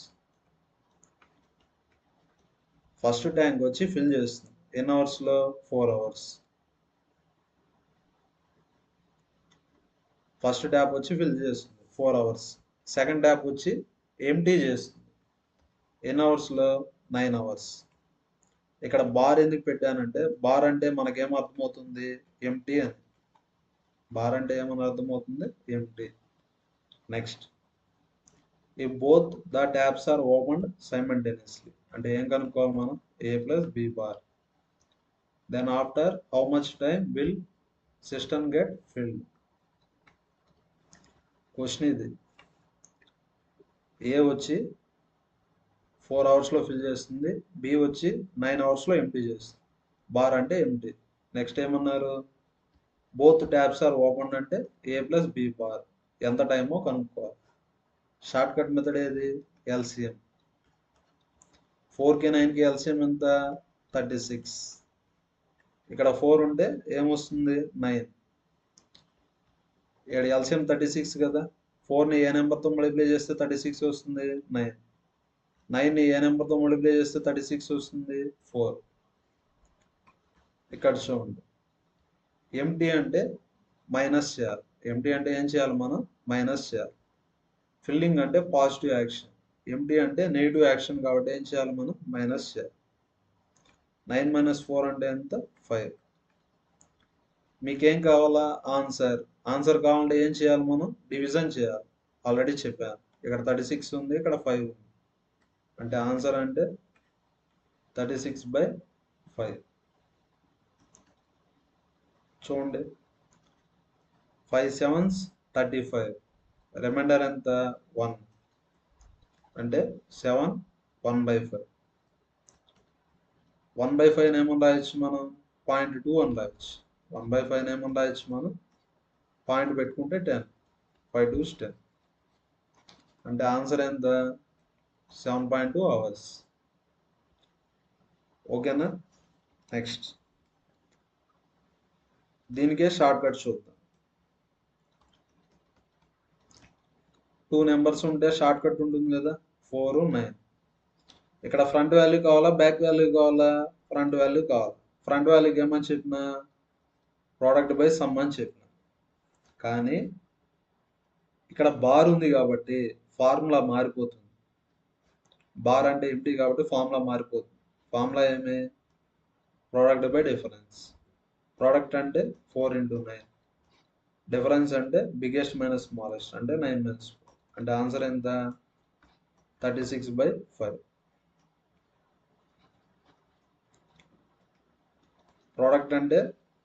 First tank వచ్చి ఫిల్ చేస్తుంది ఎన్ని అవర్స్లో 4 hours. ఫస్ట్ ట్యాప్ వచ్చి ఫిల్ చేస్తుంది 4 hours. సెకండ్ ట్యాప్ వచ్చి ఎంటీ చేస్తుంది ఎన్ని అవర్స్లో 9 hours. ఇక్కడ బార్ ఎందుకు పెట్టానంటే, బార్ అంటే మనకేం అర్థమవుతుంది, ఎంటీ అని. బార్ అంటే ఏమని అర్థమవుతుంది, ఎంటీ. నెక్స్ట్, ఈ both the taps are opened simultaneously అంటే ఏం కనుక్కోవాలి మనం, A plus B bar. Then after how much time will system get filled. Question ఇది. ఏ వచ్చి 4 hours ఫిల్ చేస్తుంది, బి వచ్చి 9 hours ఎంటీ చేస్తుంది. బార్ అంటే ఎంటీ. నెక్స్ట్ ఏమన్నారు, బోత్ ట్యాబ్స్ ఆర్ ఓపెన్ అంటే ఏ ప్లస్ బి బార్. ఎంత టైమో కనుక్కోవాలి. షార్ట్ కట్ మెథడ్ ఏది, ఎల్సిఎం. 4కి 9కి ఎల్సిఎం ఎంత 36. ఇక్కడ 4 ఉంటే ఏమొస్తుంది 9. ఇక్కడ ఎల్సిఎం 36 కదా, 4ని ఏ నెంబర్తో మల్టిప్లై చేస్తే 36 వస్తుంది 9. 9ని ఏ నెంబర్తో మల్టిప్లై చేస్తే 36 వస్తుంది 4. ఇక్కడ చూడండి, ఎంటీ అంటే మైనస్ చేయాలి. ఎంటీ అంటే ఏం చేయాలి మనం, మైనస్ చేయాలి. ఫిల్లింగ్ అంటే పాజిటివ్ యాక్షన్, ఎంటీ అంటే నెగిటివ్ యాక్షన్ కాబట్టి ఏం చేయాలి మనం, మైనస్ చేయాలి. 9 - 4 అంటే ఎంత 5. మీకేం కావాలా, ఆన్సర్ కావాలంటే ఏం చేయాలి మనం, డివిజన్ చేయాలి. ఆల్రెడీ చెప్పాను, ఇక్కడ 36 ఉంది, ఇక్కడ 5 ఉంది. అంటే ఆన్సర్ అంటే 36/5. చూడండి, 5 7s 35. రిమైండర్ ఎంత 1 అంటే 7 1/5. 1/5 ఏమని రాయొచ్చు మనం, 0.2 అని రాయొచ్చు. 1/5 ఏమని రాయొచ్చు మనం, పాయింట్ పెట్టుకుంటే 10. 5 2s 10 అంటే ఆన్సర్ ఎంత 7.2 hours. ఓకేనా. నెక్స్ట్, దీనికే షార్ట్ కట్ చూద్దాం. 2 నెంబర్స్ ఉంటే షార్ట్ కట్ ఉంటుంది కదా, 4 9. ఇక్కడ ఫ్రంట్ వాల్యూ కావాలా, బ్యాక్ వాల్యూ కావాలా, ఫ్రంట్ వాల్యూ కావాలి. ఫ్రంట్ వాల్యూకి ఏమని చెప్పిన, ప్రోడక్ట్ బై సమ్ అని చెప్పిన. కానీ ఇక్కడ బార్ ఉంది కాబట్టి ఫార్ములా మారిపోతుంది. బార్ అంటే ఎంటీ కాబట్టి ఫార్ములా మారిపోతుంది. ఫార్ములా ఏమి, ప్రోడక్ట్ బై డిఫరెన్స్. ప్రోడక్ట్ అంటే 4 × 9. డిఫరెన్స్ అంటే బిగ్గెస్ట్ మైనస్ స్మాలెస్ట్ అంటే 9 - 4. అంటే ఆన్సర్ ఎంత 36/5. ప్రోడక్ట్ అంటే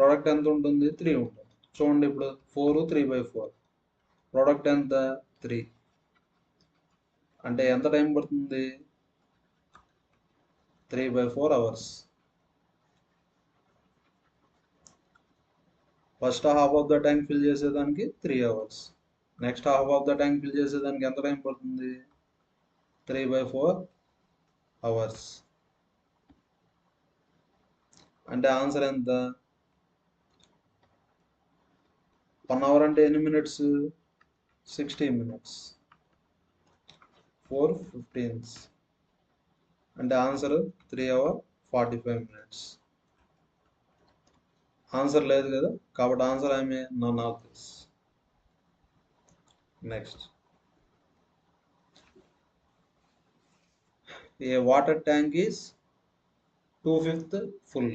ప్రోడక్ట్ ఎంత ఉంటుంది? 3 ఉంటుంది. చూడండి ఇప్పుడు 4 3/4 ప్రోడక్ట్ ఎంత? 3 అంటే ఎంత టైం పడుతుంది? 3/4 hours. First half of the tank fill చేసేదానికి 3 hours. Next half of the tank fill చేసేదానికి ఎంత టైం పడుతుంది? 3/4 అవర్స్. అంటే ఆన్సర్ ఎంత? 1 అవర్ అంటే ఎన్ని మినిట్స్? 60 మినిట్స్. 4/15 అంటే ఆన్సర్ 3 అవర్ 45 మినిట్స్. ఆన్సర్ లేదు కదా, కాబట్టి ఆన్సర్ ఏమి? None of this. Next, a water tank is 2/5 full.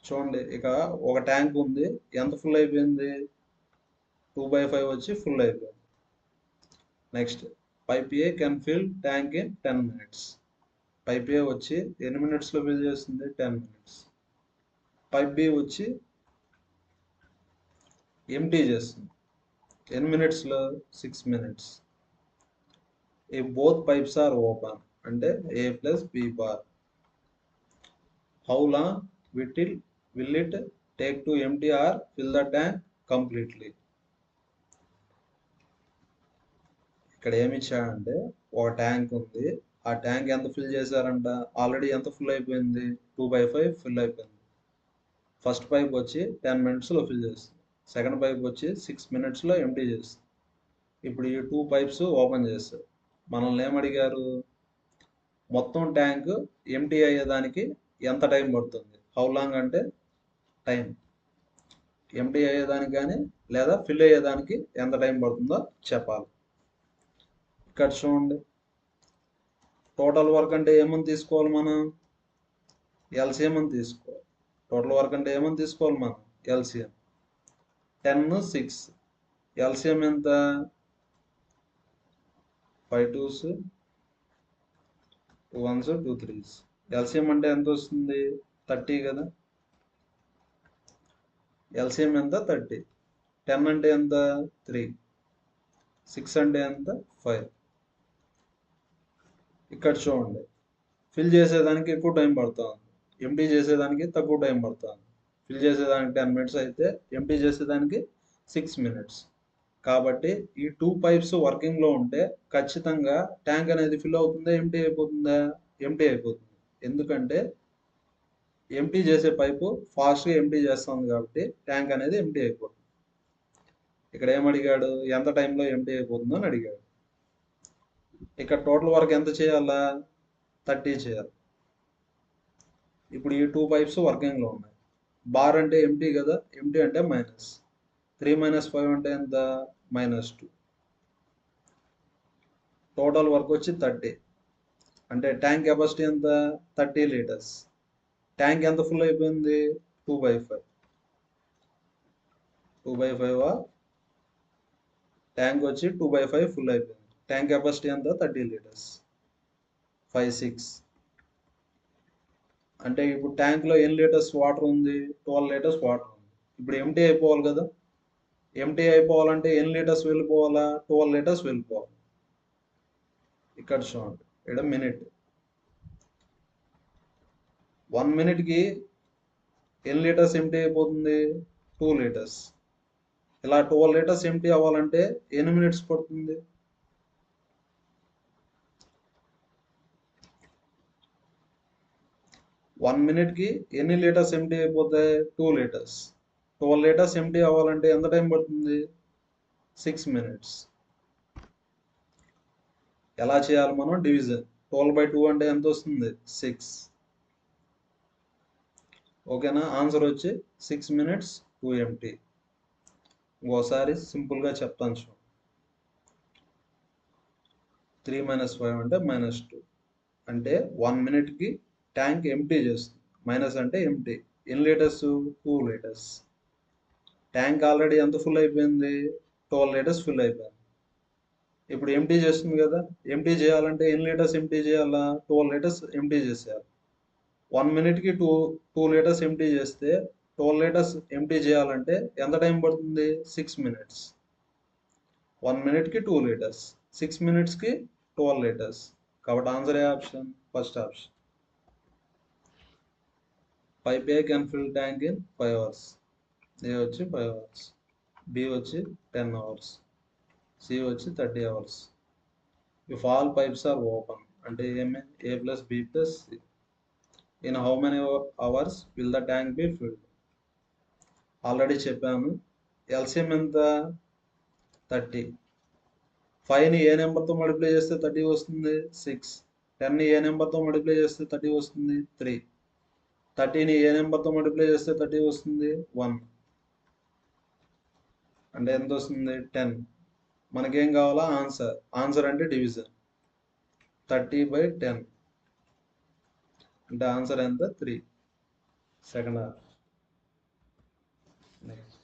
చూడండి, ఇక ఒక ట్యాంక్ ఉంది, ఎంత ఫుల్ అయిపోయింది? 2/5 వచ్చి ఫుల్ అయిపోయింది. Next, pipe A can fill tank in 10 minutes. Pipe A వచ్చి ఎన్ని మినిట్స్లో ఫిల్ చేస్తుంది? 10 మినిట్స్. పైప్ బి వచ్చి ఎంటీ చేస్తుంది ఎన్ని మినిట్స్లో? 6 మినిట్స్. ఈ బోత్ పైప్స్ ఆర్ ఓపెన్ అంటే A plus B bar. How long will it take to empty or fill the tank completely? ఇక్కడ ఏమి ఇచ్చాడంటే, ఒక ట్యాంక్ ఉంది, ఆ ట్యాంక్ ఎంత ఫిల్ చేశారంట? ఆల్రెడీ ఎంత ఫుల్ అయిపోయింది? 2/5 ఫిల్ అయిపోయింది. ఫస్ట్ పైప్ వచ్చి 10 మినిట్స్లో ఫిల్ చేస్తుంది. సెకండ్ పైప్ వచ్చి 6 మినిట్స్లో ఎంటీ చేస్తుంది. ఇప్పుడు ఈ 2 పైప్స్ ఓపెన్ చేస్తారు. మనల్ని ఏమడిగారు? మొత్తం ట్యాంక్ ఎంటీ అయ్యేదానికి ఎంత టైం పడుతుంది? హౌ లాంగ్ అంటే టైం. ఎంటీ అయ్యేదానికి కానీ లేదా ఫిల్ అయ్యేదానికి ఎంత టైం పడుతుందో చెప్పాలి. ఇక్కడ చూడండి, టోటల్ వర్క్ అంటే ఏమని తీసుకోవాలి మనం? ఎల్సిఎం అని తీసుకోవాలి. టోటల్ వర్క్ అంటే ఏమని తీసుకోవాలి మనం? ఎల్సిఎం. 10 6 ఎల్సిఎం ఎంత? 5 2s 2 1s 2 3s. ఎల్సిఎం అంటే ఎంత వస్తుంది? 30 కదా. ఎల్సిఎం ఎంత? 30. 10 అంటే ఎంత? 3. 6 అంటే ఎంత? 5. ఇక్కడ చూడండి, ఫిల్ చేసేదానికి ఎక్కువ టైం పడుతుంది, ఎంటీ చేసేదానికి తక్కువ టైం పడుతుంది. ఫిల్ చేసేదానికి 10 మినిట్స్ అయితే ఎంటీ చేసేదానికి 6 మినిట్స్. కాబట్టి ఈ 2 పైప్స్ వర్కింగ్లో ఉంటే ఖచ్చితంగా ట్యాంక్ అనేది ఫిల్ అవుతుందా? ఎంటీ అయిపోతుందా? ఎంటీ అయిపోతుంది. ఎందుకంటే ఎంటీ చేసే పైపు ఫాస్ట్గా ఎంటీ చేస్తుంది కాబట్టి ట్యాంక్ అనేది ఎంటీ అయిపోతుంది. ఇక్కడ ఏమడిగాడు? ఎంత టైంలో ఎంటీ అయిపోతుందో అని అడిగాడు. ఇక్కడ టోటల్ వర్క్ ఎంత చేయాలా? 30 చేయాలి. ఇప్పుడు ఈ 2 పైప్స్ వర్కింగ్లో ఉన్నాయి. బార్ అంటే ఎంటీ కదా, ఎంటీ అంటే మైనస్. 3 - 5 అంటే ఎంత? -2. టోటల్ వర్క్ వచ్చి 30. అంటే ట్యాంక్ కెపాసిటీ ఎంత? 30 లీటర్స్. ట్యాంక్ ఎంత ఫుల్ అయిపోయింది? 2/5. 2/5 ట్యాంక్ వచ్చి 2/5 ఫుల్ అయిపోయింది. ట్యాంక్ కెపాసిటీ ఎంత? 30 లీటర్స్. 5 6 అంటే ఇప్పుడు ట్యాంక్లో ఎన్ని లీటర్స్ వాటర్ ఉంది? 12 లీటర్స్ వాటర్ ఉంది. ఇప్పుడు ఎంటీ అయిపోవాలి కదా. ఎంటీ అయిపోవాలంటే ఎన్ని లీటర్స్ వెళ్ళిపోవాలా? 12 లీటర్స్ వెళ్ళిపోవాలి. ఇక్కడ చూడండి, ఇక్కడ మినిట్. 1 మినిట్కి ఎన్ని లీటర్స్ ఎంటీ అయిపోతుంది? 2 లీటర్స్. ఇలా 12 లీటర్స్ ఎంటీ అవ్వాలంటే ఎన్ని మినిట్స్ పడుతుంది? 1 మినిట్కి ఎన్ని లీటర్స్ ఎంటీ అయిపోతాయి? 2 లీటర్స్. 12 లీటర్స్ ఎంటీ అవ్వాలంటే ఎంత టైం పడుతుంది? 6 మినిట్స్. ఎలా చేయాలి మనం? డివిజన్. 12/2 అంటే ఎంత వస్తుంది? 6. ఓకేనా? ఆన్సర్ వచ్చి 6 మినిట్స్ 2 ఎంటీ. ఇంకోసారి సింపుల్గా చెప్తాను చూడండి. 3 - 5 అంటే -2. అంటే 1 మినిట్కి ట్యాంక్ ఎంటీ చేస్తుంది. మైనస్ అంటే ఎంటీ. ఎన్ని లీటర్స్? 2 లీటర్స్. ట్యాంక్ ఆల్రెడీ ఎంత ఫుల్ అయిపోయింది? 12 లీటర్స్ ఫుల్ అయిపోయింది. ఇప్పుడు ఎంటీ చేస్తుంది కదా. ఎంటీ చేయాలంటే ఎన్ని లీటర్స్ ఎంటీ చేయాలా? 12 లీటర్స్ ఎంటీ చేసేయాలి. 1 మినిట్కి 2 లీటర్స్ ఎంటీ చేస్తే 12 లీటర్స్ ఎంటీ చేయాలంటే ఎంత టైం పడుతుంది? 6 minutes. 1 minute-కి 2 liters, 6 minutes-కి 12 liters. కాబట్టి ఆన్సర్ ఏ option? First option. Pipe A can fill tank in 5 hours. ఏ వచ్చి 5 hours, బి వచ్చి 10 hours, సి వచ్చి 30 hours. If all pipes are open అంటే ఏమే? A plus B plus C. In how many hours will the tank be filled? Already చెప్పాను. ఎల్సిఎం ఎంత? 30. 5ని ఏ నెంబర్తో మల్టిప్లై చేస్తే 30 వస్తుంది? 6. 10ని ఏ నెంబర్తో మల్టిప్లై చేస్తే 30 వస్తుంది? 3. 30ని ఏ నెంబర్తో మల్టిప్లై చేస్తే 30 వస్తుంది? 1. అంటే ఎంత వస్తుంది? 10. మనకేం కావాలా? ఆన్సర్. ఆన్సర్ అంటే డివిజన్. 30/10 అంటే ఆన్సర్ ఎంత? 3. Second half. Next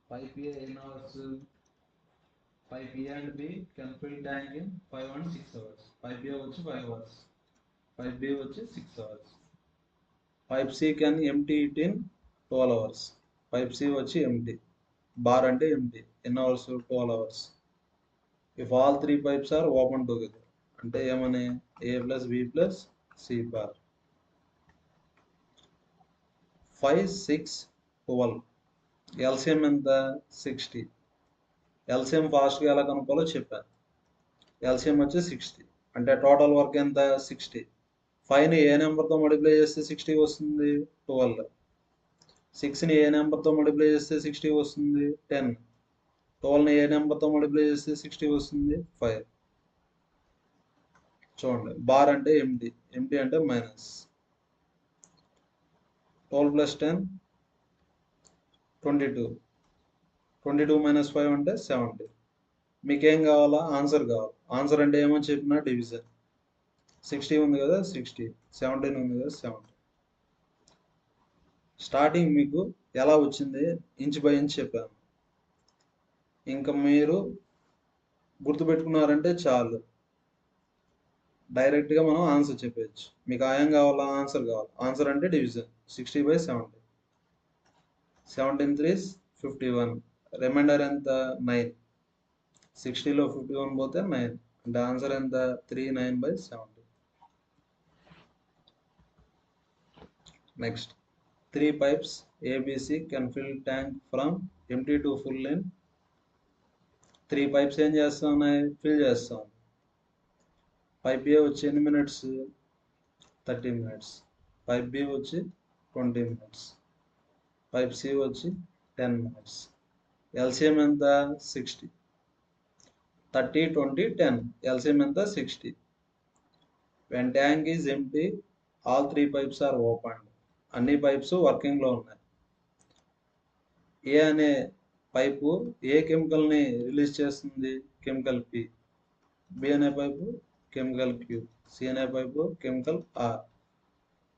pipe A ఎన్ని hours? Pipe A and B can fill tank in 5 and 6 hours. Pipe A వచ్చి 5 hours, పైప్ బి వచ్చి 6 hours. Pipe C can empty it in 12 hours. Pipe C వచ్చి ఎంటీ. బార్ అంటే ఎంటీ. ఎన్ని hours? 12 hours. If all 3 pipes are open together అంటే ఏమని? A plus B plus C bar. 5, 6, 12. LCM ఎంత? 60. ఎల్సిఎం ఫాస్ట్గా ఎలా కనుక్కోవాలో చెప్పాను. ఎల్సిఎం వచ్చి 60 అంటే టోటల్ వర్క్ ఎంత? 60. 5ని ఏ నెంబర్తో మల్టిప్లై చేస్తే 60 వస్తుంది? 12. 6ని ఏ నెంబర్తో మల్టిప్లై చేస్తే 60 వస్తుంది? 10. 12ని ఏ నెంబర్తో మల్టిప్లై చేస్తే 60 వస్తుంది? 5. చూడండి, బార్ అంటే ఎంటీ. ఎంటీ అంటే మైనస్. 12 + 10 22. 22 - 5 అంటే 70. మీకేం కావాలా? ఆన్సర్ కావాలి. ఆన్సర్ అంటే ఏమని చెప్పినా డివిజన్. 60 ఉంది కదా 60, 17 ఉంది కదా 70. స్టార్టింగ్ మీకు ఎలా వచ్చింది ఇంచ్ బై ఇంచ్ చెప్పాను. ఇంకా మీరు గుర్తుపెట్టుకున్నారంటే చాలు, డైరెక్ట్గా మనం ఆన్సర్ చెప్పచ్చు. మీకు ఏం కావాలా? ఆన్సర్ కావాలి. ఆన్సర్ అంటే డివిజన్. 60/70. 17 3s 51. రిమైండర్ ఎంత? 9. 60లో 51 పోతే 9 అంటే ఆన్సర్ ఎంత? 39/70. Next 3 pipes ABC can fill tank from empty to full in 3 pipes ఏం చేస్తా ఉన్నాయి? ఫిల్ చేస్తాం. పైప్ ఏ వచ్చి ఎన్ని మినిట్స్? 30 minutes. పైప్ బి వచ్చి 20 minutes. పైప్ సి వచ్చి 10 minutes. ఎల్సిఎం ఎంత? 60. 30, 20, 10. ఎల్సిఎం ఎంత? 60. When tank is empty, all 3 pipes are opened. అన్ని పైప్స్ వర్కింగ్లో ఉన్నాయి. ఏ అనే పైపు ఏ కెమికల్ని రిలీజ్ చేస్తుంది? Chemical P. బి అనే పైపు కెమికల్ క్యూ. సి అనే pipe chemical or.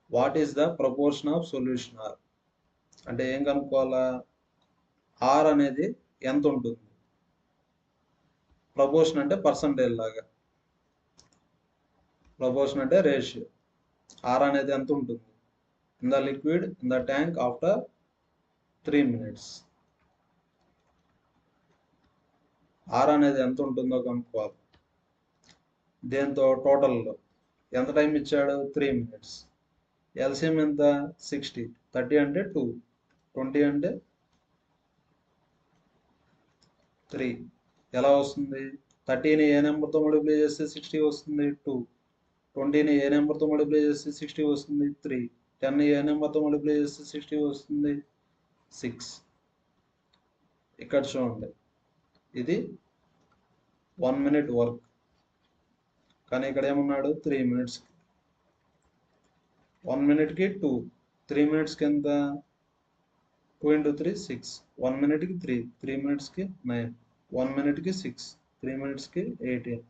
What is the proportion of solution or? అంటే ఏం కనుక్కోవాలా? ఆర్ అనేది ఎంత ఉంటుంది? ప్రపోర్షన్ అంటే పర్సంటేజ్ లాగా. ప్రపోర్షన్ అంటే రేషియో. ఆర్ అనేది ఎంత ఉంటుంది? In the liquid in the tank after 3 minutes. R అనేది ఎంత ఉంటుందో కనుక్కోవాలి. దేంతో? టోటల్లో ఎంత టైం ఇచ్చాడు? 3 minutes. ఎల్సిఎం ఎంత? 60. 30 అంటే 2, 20 అంటే 3. ఎలా వస్తుంది? 30ని ఏ నెంబర్తో మల్టిప్లై చేస్తే 60 వస్తుంది? 2. 20ని ఏ నెంబర్తో మల్టిప్లై చేస్తే 60 వస్తుంది? 3. 10ని ఏ నెంబర్తో మల్టిప్లై చేస్తే 60 వస్తుంది? 6. ఇక్కడ చూడండి, ఇది 1 minute వర్క్, కానీ ఇక్కడ ఏమన్నాడు? 3 minutes. 1 minuteకి 2, 3 minutesకి ఎంత? 2 × 3 6. 1 minuteకి 3, 3 minutesకి 9, 1 minuteకి 6, 3 minutesకి 18.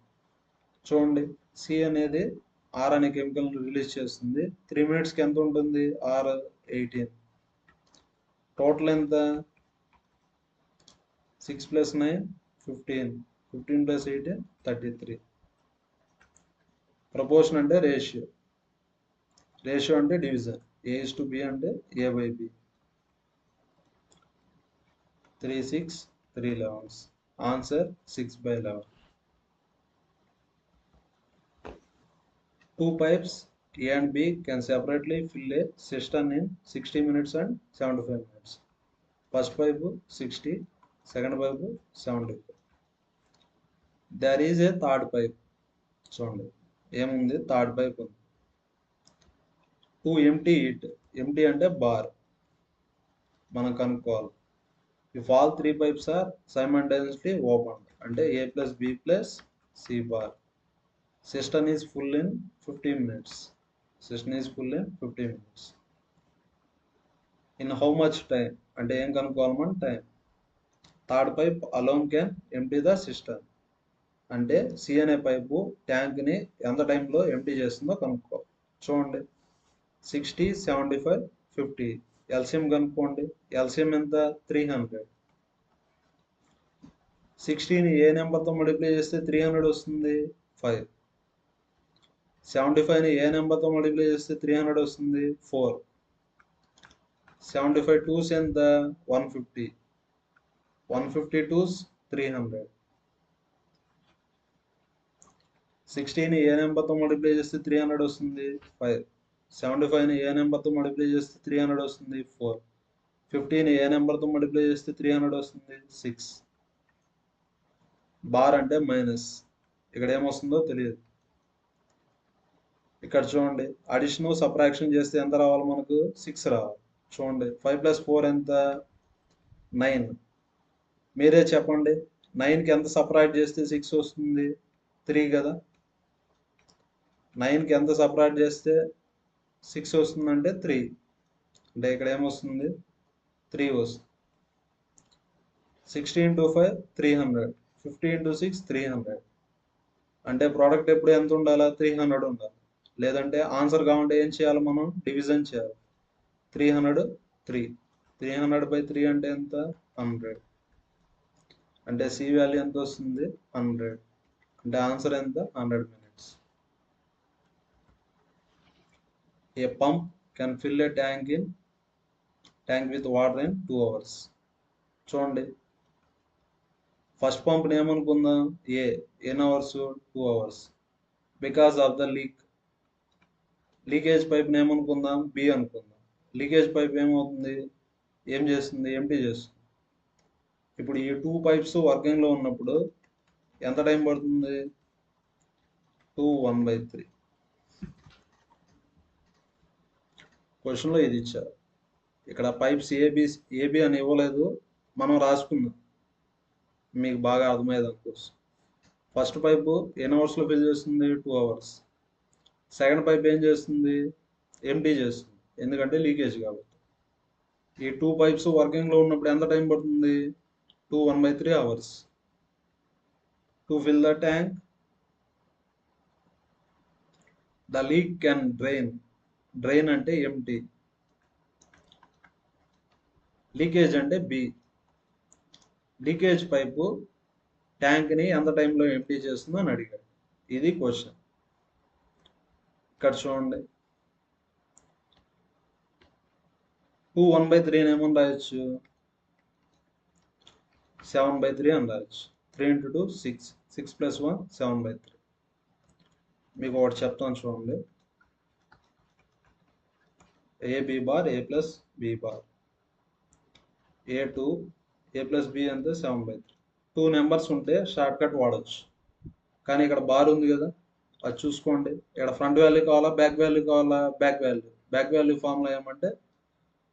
చూడండి, సి అనేది ఆర్ అనే కెమికల్ రిలీజ్ చేస్తుంది. 3 minutesకి ఎంత ఉంటుంది? ఆర్ 18. టోటల్ ఎంత? 6 + 9 15, 15 + 18 33. ప్రపోర్షన్ అంటే రేషియో. రేషియో అంటే డివిజన్. A:B అంటే A/B. 3 6 3 11. Answer 6/11. Two pipes A and B can separately fill a cistern in 60 minutes and 75 minutes. First pipe 60, second pipe 75. There is a third pipe. చూడండి ఏముంది, థర్డ్ పైప్ ఉంది. టు ఎంటీ ఇట్, ఎంటీ అంటే బార్ మనం కనుక్కోవాలి. If all three pipes are simultaneously open అంటే A plus B plus C bar. Cistern is full in 15 minutes. Cistern is full in 15 minutes. In how much time అంటే ఏం కనుక్కోవాలి మనం, time. Third pipe alone can empty the cistern అంటే సి అనే పైపు ట్యాంక్ని ఎంత టైంలో ఎంటీ చేస్తుందో కనుక్కోవాలి. చూడండి 60 75 50 ఎల్సిఎం కనుక్కోండి. ఎల్సిఎం ఎంత, 300. 60ని ఏ నెంబర్తో మల్టిప్లై చేస్తే 300 వస్తుంది, 5. 75ని ఏ నెంబర్తో మల్టిప్లై చేస్తే 300 వస్తుంది, 4. 75 2s ఎంత, 150. 150 2s 300. 60ని ఏ నెంబర్తో మల్టిప్లై చేస్తే 300 వస్తుంది, 5. 75ని ఏ నెంబర్తో మల్టిప్లై చేస్తే 300 వస్తుంది, 4. 50ని ఏ నెంబర్తో మల్టిప్లై చేస్తే 300 వస్తుంది, 6. బార్ అంటే మైనస్, ఇక్కడ ఏమొస్తుందో తెలియదు. ఇక్కడ చూడండి అడిషన్ సబ్ట్రాక్షన్ చేస్తే ఎంత రావాలి మనకు, 6 రావాలి. చూడండి 5 + 4 ఎంత, 9. మీరే చెప్పండి 9కి ఎంత సబ్ట్రాక్ట్ చేస్తే 6 వస్తుంది, 3 కదా. 9కి ఎంత సబ్ట్రాక్ట్ చేస్తే 6 వస్తుందంటే 3. అంటే ఇక్కడ ఏమొస్తుంది, 3 వస్తుంది. 60 × 5 300, 50 × 6 300. అంటే ప్రోడక్ట్ ఎప్పుడు ఎంత ఉండాలా, 300 ఉండాలి. లేదంటే ఆన్సర్ కావాలంటే ఏం చేయాలి మనం, డివిజన్ చేయాలి. 300 3. 300/3 అంటే ఎంత, 100. అంటే సి వాల్యూ ఎంత వస్తుంది, 100. అంటే ఆన్సర్ ఎంత, 100 minutes. A pump can fill a tank with water in 2 hours. చూడండి ఫస్ట్ పంప్ని ఏమనుకుందాం, N hours, 2 hours. Because of the leakage పైప్ని ఏమనుకుందాం, బి అనుకుందాం. లీకేజ్ పైప్ ఏమవుతుంది, ఏం చేస్తుంది, ఎంటీ చేస్తుంది. ఇప్పుడు ఈ 2 పైప్స్ వర్కింగ్లో ఉన్నప్పుడు ఎంత టైం పడుతుంది, 2 1/3. క్వశ్చన్లో ఇది ఇచ్చారు. ఇక్కడ పైప్స్ ఏబి అని ఇవ్వలేదు, మనం రాసుకుందాం మీకు బాగా అర్థమయ్యేది అనుకోవచ్చు. ఫస్ట్ పైపు ఎన్ని అవర్స్లో ఫిల్ చేస్తుంది, 2 hours. సెకండ్ పైప్ ఏం చేస్తుంది, ఎంటీ చేస్తుంది, ఎందుకంటే లీకేజ్ కాబట్టి. ఈ 2 పైప్స్ వర్కింగ్లో ఉన్నప్పుడు ఎంత టైం పడుతుంది, 2 1/3 hours to fill the tank. The leak can drain అంటే ఎంటీ, లీకేజ్ అంటే బి. లీకేజ్ పైపు ట్యాంక్ని ఎంత టైంలో ఎంటీ చేస్తుందో అని అడిగాడు. ఇది క్వశ్చన్. ఇక్కడ చూడండి 2 1/3 ఏమని రాయొచ్చు, 7/3 అని రాయొచ్చు. 3 × 2 6, 6 + 1 7/3. మీకు ఒకటి చెప్తాను చూడండి, AB bar A + B bar, A2 A + B అంతే 7/3. 2 నెంబర్స్ ఉంటే షార్ట్ కట్ వాడచ్చు, కానీ ఇక్కడ బార్ ఉంది కదా, అది చూసుకోండి. ఇక్కడ ఫ్రంట్ వాల్యూ కావాలా, బ్యాక్ వాల్యూ కావాలా, బ్యాక్ వాల్యూ ఫార్ములా ఏమంటే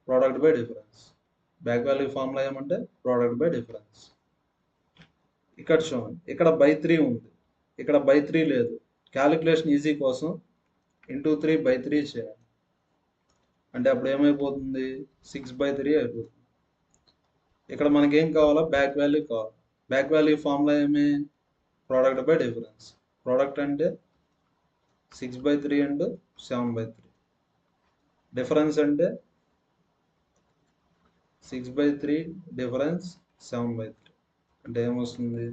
product by difference. Back value formula ఏమంటే ప్రోడక్ట్ బై డిఫరెన్స్. ఇక్కడ చూడండి ఇక్కడ /3 ఉంది, ఇక్కడ /3 లేదు. క్యాలిక్యులేషన్ ఈజీ కోసం × 3/3 చేయాలి. అంటే అప్పుడు ఏమైపోతుంది, 6/3 అయిపోతుంది. ఇక్కడ మనకేం కావాలా, బ్యాక్ వాల్యూ కావాలి. బ్యాక్ వాల్యూ ఫార్ములా ఏమి, ప్రోడక్ట్ బై డిఫరెన్స్. ప్రోడక్ట్ అంటే 6/3 × 7/3. డిఫరెన్స్ అంటే 6/3 డిఫరెన్స్ 7/3. అంటే ఏమొస్తుంది,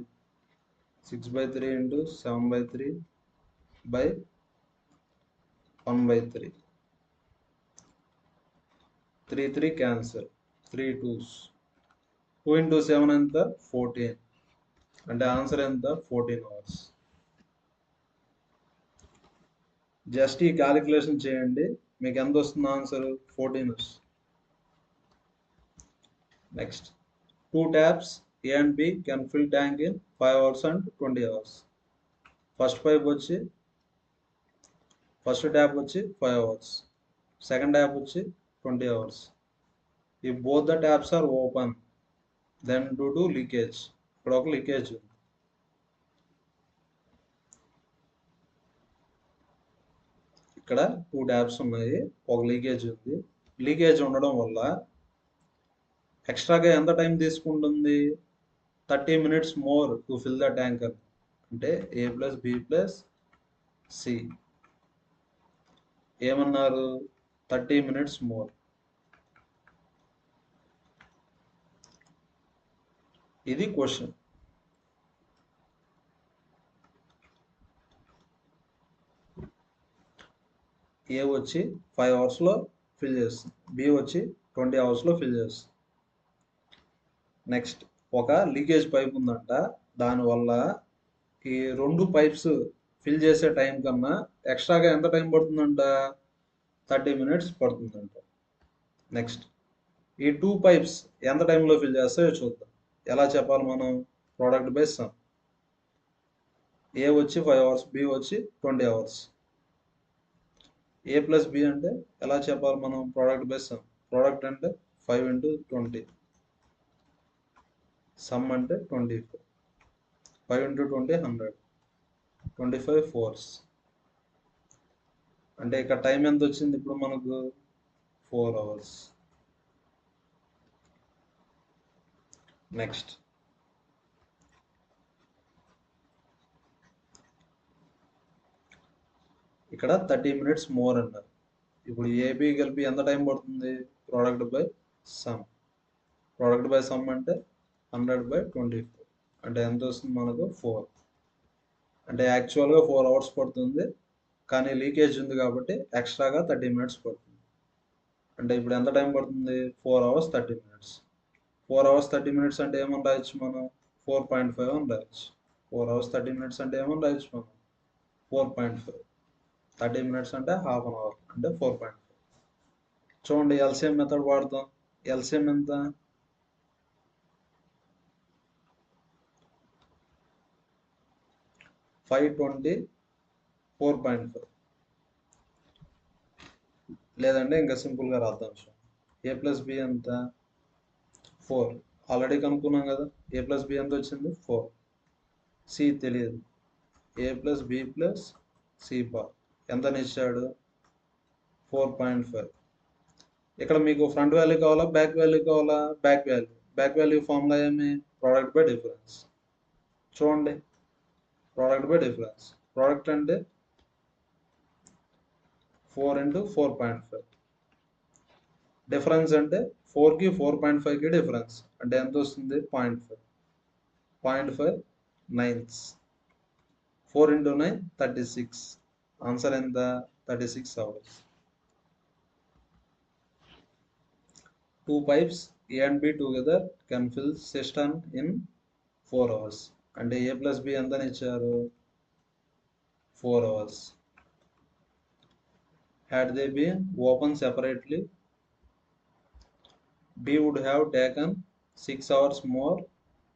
6/3 × 7/3/1/3. 3 3 క్యాన్సల్, 3 2s. 2 into 7 ఎంత? 14. అంటే ఆన్సర్ ఎంత? 14 hours. జస్ట్ ఈ క్యాలిక్యులేషన్ చేయండి, మీకు ఎంత వస్తుంది answer? 14 hours. Next, 2 taps A and B can fill tank in 5 hours and 20 hours. First tap వచ్చి 5 hours, సెకండ్ ట్యాప్ వచ్చి 20 hours. If both the taps are open, then due to leakage, ఇక్కడ ఒక లీకేజ్ ఉంది. ఇక్కడ 2 ట్యాప్స్ ఉన్నాయి, ఒక లీకేజ్ ఉంది. లీకేజ్ ఉండడం వల్ల ఎక్స్ట్రాగా ఎంత టైం తీసుకుంటుంది? 30 minutes more to fill the tank. అంటే A plus B plus C ఏమన్నారు? 30 minutes more. ఇది క్వశ్చన్. ఏ వచ్చి 5 hours ఫిల్ చేస్తుంది, బి వచ్చి 20 hours ఫిల్ చేస్తుంది. నెక్స్ట్, ఒక లీకేజ్ పైప్ ఉందంట, దానివల్ల ఈ 2 పైప్స్ ఫిల్ చేసే టైం కన్నా ఎక్స్ట్రాగా ఎంత టైం పడుతుందంట? 30 minutes పడుతుందంట. నెక్స్ట్, ఈ 2 పైప్స్ ఎంత టైంలో ఫిల్ చేస్తాయో చూద్దాం. ఎలా చెప్పాలి మనం? Product by some. ఏ వచ్చి 5 hours, బి వచ్చి 20 hours. ఏ ప్లస్ బి అంటే ఎలా చెప్పాలి మనం? Product by some. ప్రోడక్ట్ అంటే 5 into 20, సమ్ అంటే 24. 5 into 20 100, 25 4s. అంటే ఇక్కడ టైం ఎంత వచ్చింది ఇప్పుడు మనకు? 4 hours. నెక్స్ట్, ఇక్కడ 30 minutes మోర్ అన్నారు. ఇప్పుడు ఏబి కలిపి ఎంత టైం పడుతుంది? Product by some. Product by some అంటే 100/24. అంటే ఎంత వస్తుంది మనకు? 4. అంటే యాక్చువల్గా 4 hours పడుతుంది, కానీ లీకేజ్ ఉంది కాబట్టి ఎక్స్ట్రాగా 30 minutes పడుతుంది. అంటే ఇప్పుడు ఎంత టైం పడుతుంది? 4 hours 30 minutes. 4 hours 30 minutes అంటే ఏమని రాయొచ్చు మనం? 4.5 అని రాయొచ్చు. 4 hours 30 minutes అంటే ఏమని రాయొచ్చు మనం? 4.5. 30 minutes అంటే హాఫ్ అన్ అవర్, అంటే 4.5. చూడండి, ఎల్సిఎం మెథడ్ వాడతాం. ఎల్సిఎం ఎంత? 520 4.5. లేదంటే ఇంకా సింపుల్గా రాద్దాం. ఏ ప్లస్ బి ఎంత? 4. ఆల్రెడీ కనుక్కున్నాం కదా. ఏ ప్లస్ బి ఎంత వచ్చింది? 4. సి తెలియదు. A plus B plus C bar ఎంత ఇచ్చాడు? 4.5. ఇక్కడ మీకు ఫ్రంట్ వాల్యూ కావాలా, బ్యాక్ వాల్యూ కావాలా? Back value. Back value formula ఏమి? Product by difference. చూడండి, ప్రోడక్ట్ బై డిఫరెన్స్. ప్రోడక్ట్ అంటే 4 into 4.5. డిఫరెన్స్ అంటే 4కి 4.5కి డిఫరెన్స్. అంటే ఎంత వస్తుంది? 0.5. 0.5 9s. 4 into 9 36. ఆన్సర్ ఎంత? 36 hours. 2 pipes A and B together can fill cistern in 4 hours. అంటే A plus B ఎంత ఇచ్చారు? 4 hours. Had they been opened separately, B would have taken 6 hours more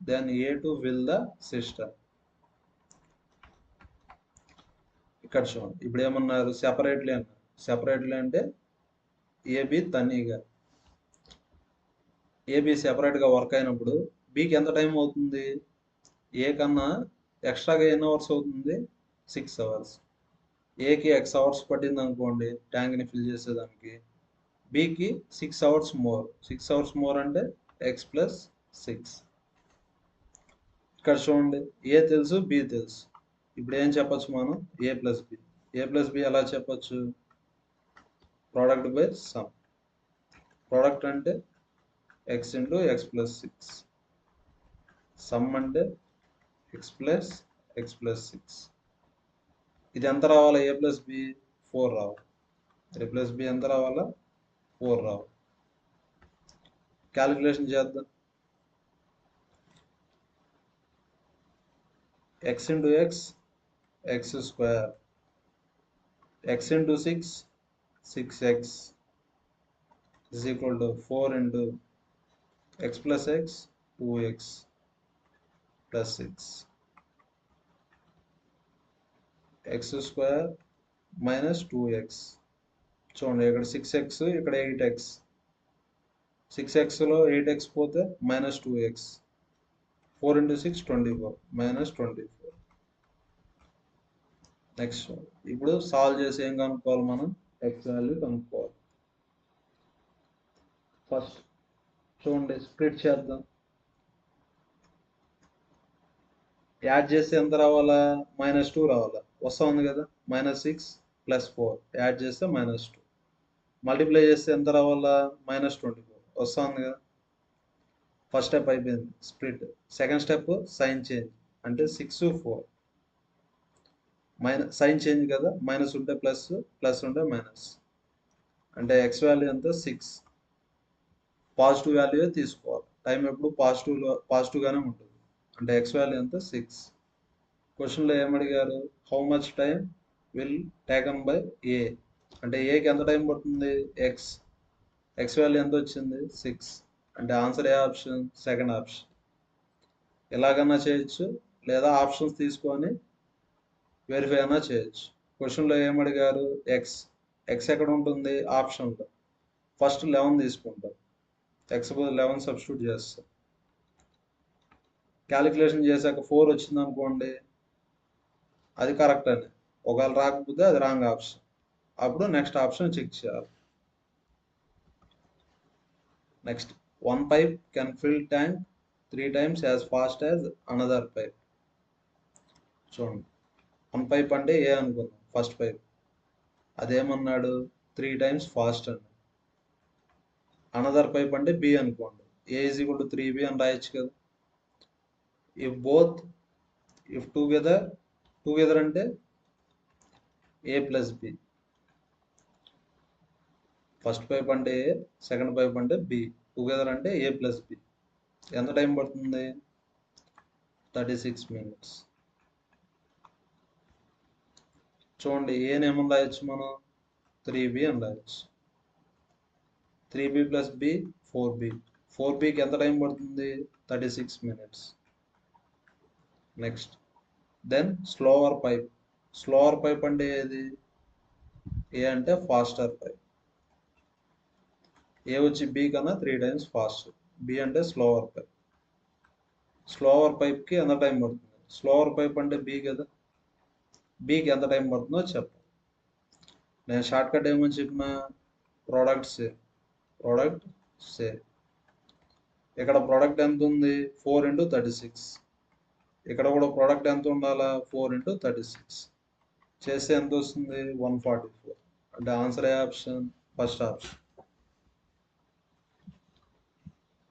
than A to fill the cistern. ఇక్కడ చూడండి, ఇప్పుడు ఏమన్నారు? సెపరేట్లీ అన్నారు. సెపరేట్లీ అంటే ఏబి తనీగా, ఏబి సెపరేట్గా వర్క్ అయినప్పుడు బికి ఎంత టైం అవుతుంది? ఏ కన్నా ఎక్స్ట్రాగా ఎన్ని అవర్స్ అవుతుంది? 6 hours. ఏకి X hours పట్టింది అనుకోండి ట్యాంక్ని ఫిల్ చేసేదానికి, బికి 6 hours మోర్. 6 hours మోర్ అంటే X plus 6. ఇక్కడ చూడండి, ఏ తెలుసు, బి తెలుసు. ఇప్పుడు ఏం చెప్పచ్చు మనం? A plus B. A plus B ఎలా చెప్పచ్చు? Product by some. ప్రోడక్ట్ అంటే x into x plus 6. Some అంటే x plus 6. ఇది ఎంత రావాలా? ఏ ప్లస్ బి 4 రావాలి. ఏ ప్లస్ బి ఎంత రావాలా? 4 రావాలి. క్యాలిక్యులేషన్ చేద్దాం. x into x, x square, x into 6, 6x is equal to 4 into x plus x, 2x plus 6, x square minus 2x. చూడండి ఇక్కడ 6x, ఇక్కడ 8x. 6xలో 8x పోతే minus 2x. 4 into 6, 24, minus 24. Next ఇప్పుడు సాల్వ్ చేసి ఏం కనుక్కోవాలి మనం? x వాల్యూ కనుక్కోవాలి. ఫస్ట్ చూడండి స్ప్లిట్ చేద్దాం. యాడ్ చేస్తే ఎంత రావాలా? -2 రావాలా? వస్తా ఉంది కదా, -6 + 4 యాడ్ చేస్తే -2. మల్టిప్లై చేస్తే ఎంత రావాలా? -24 వస్తా ఉంది కదా. ఫస్ట్ స్టెప్ అయిపోయింది split. Second step sign change, అంటే 6, 4 సైన్ చేంజ్ కదా, మైనస్ ఉంటే ప్లస్, ప్లస్ ఉంటే మైనస్, అంటే ఎక్స్ వాల్యూ ఎంత? 6. పాజిటివ్ వాల్యూ తీసుకోవాలి. టైం ఎప్పుడు పాజిటివ్గానే ఉంటుంది, అంటే ఎక్స్ వాల్యూ ఎంత? 6. క్వశ్చన్లో ఏమడిగారు? How much time will taken by A, అంటే ఏకి ఎంత టైం పడుతుంది? ఎక్స్. ఎక్స్ వాల్యూ ఎంత వచ్చింది? 6. అంటే ఆన్సర్ ఏ ఆప్షన్? Second option. ఎలాగన్నా చేయొచ్చు, లేదా ఆప్షన్స్ తీసుకొని వెరిఫై అయినా చేయొచ్చు. క్వశ్చన్లో ఏమడిగారు? ఎక్స్. ఎక్స్ ఎక్కడ ఉంటుంది? ఆప్షన్లో. ఫస్ట్ 11 తీసుకుంటాం, ఎక్స్ బదులు 11 సబ్స్టిట్యూట్ చేస్తాం. క్యాలిక్యులేషన్ చేశాక 4 వచ్చింది అనుకోండి, అది కరెక్ట్ అని. ఒకవేళ రాకపోతే అది రాంగ్ ఆప్షన్. అప్పుడు నెక్స్ట్ ఆప్షన్ చెక్ చేయాలి. Next, one pipe can fill tank 3 times as fast as another pipe. చూడండి, వన్ పైప్ అంటే ఏ అనుకుందాం, ఫస్ట్ పైప్. అదేమన్నాడు? 3 times ఫాస్ట్ అండి. అనదర్ పైప్ అంటే బి అనుకోండి, ఏ ఈజ్ ఈక్వల్ టు 3b అని రాయొచ్చు కదా. ఇఫ్ టుగెదర్ అంటే A plus B. First pipe అంటే ఏ, సెకండ్ పైప్ అంటే బి, టుగెదర్ అంటే ఏ ప్లస్ బి. ఎంత టైం పడుతుంది? 36 minutes. చూడండి, ఏనేమని రాయొచ్చు మనం? 3b అని రాయొచ్చు. 3b plus B 4b. 4bకి ఎంత టైం పడుతుంది? 36 minutes. Next, then slower pipe. Slower pipe అంటే ఏది? ఏ అంటే ఫాస్టర్ పైప్. ఏ వచ్చి బి కన్నా 3 times ఫాస్ట్. బి అంటే స్లోవర్ పైప్. స్లోవర్ పైప్కి ఎంత టైం పడుతుంది? స్లోవర్ పైప్ అంటే బి కదా, బికి ఎంత టైం పడుతుందో చెప్పాలి. నేను షార్ట్ కట్ ఏమని చెప్పిన? Product same. ఇక్కడ ప్రోడక్ట్ ఎంత ఉంది? 4 into 36. ఇక్కడ కూడా ప్రోడక్ట్ ఎంత ఉండాలా? 4 into 36. చేస్తే ఎంత వస్తుంది? 144. అంటే ఆన్సర్ ఏ option? First option.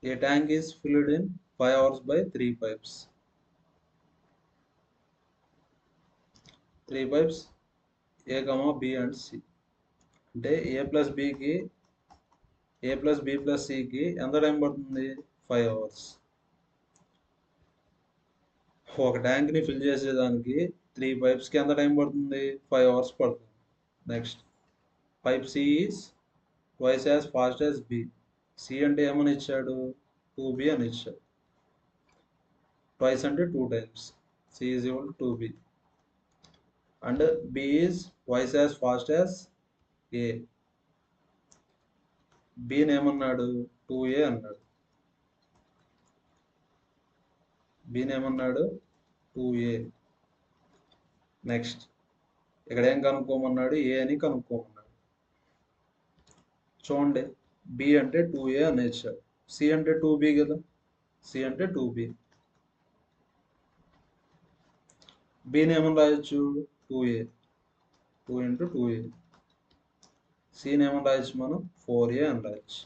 A tank is filled in 5 hours by 3 pipes. 3 pipes, A, B and C. అంటే ఏ ప్లస్ బి ప్లస్ సికి ఎంత టైం పడుతుంది? 5 hours. ఒక ట్యాంక్ని ఫిల్ చేసేదానికి 3 pipesకి ఎంత టైం పడుతుంది? 5 hours పడుతుంది. Next, pipe C is twice as fast as B. C అంటే ఏమని ఇచ్చాడు? 2b అని ఇచ్చాడు. ట్వైస్ అంటే 2 times. C is equal to 2b. And B is twice as fast as A. బిని ఏమన్నాడు? 2a అన్నాడు. బిని ఏమన్నాడు? 2a. నెక్స్ట్, ఇక్కడ ఏం కనుక్కోమన్నాడు? ఏ అని కనుక్కోమన్నాడు. చూడండి, బి అంటే 2a అని ఇచ్చాడు, సి అంటే 2b కదా, సి అంటే 2b. బిని ఏమని రాయొచ్చు? 2a, 2 into 2a. సిని ఏమని రాయొచ్చు మనం? 4a అని రాయొచ్చు.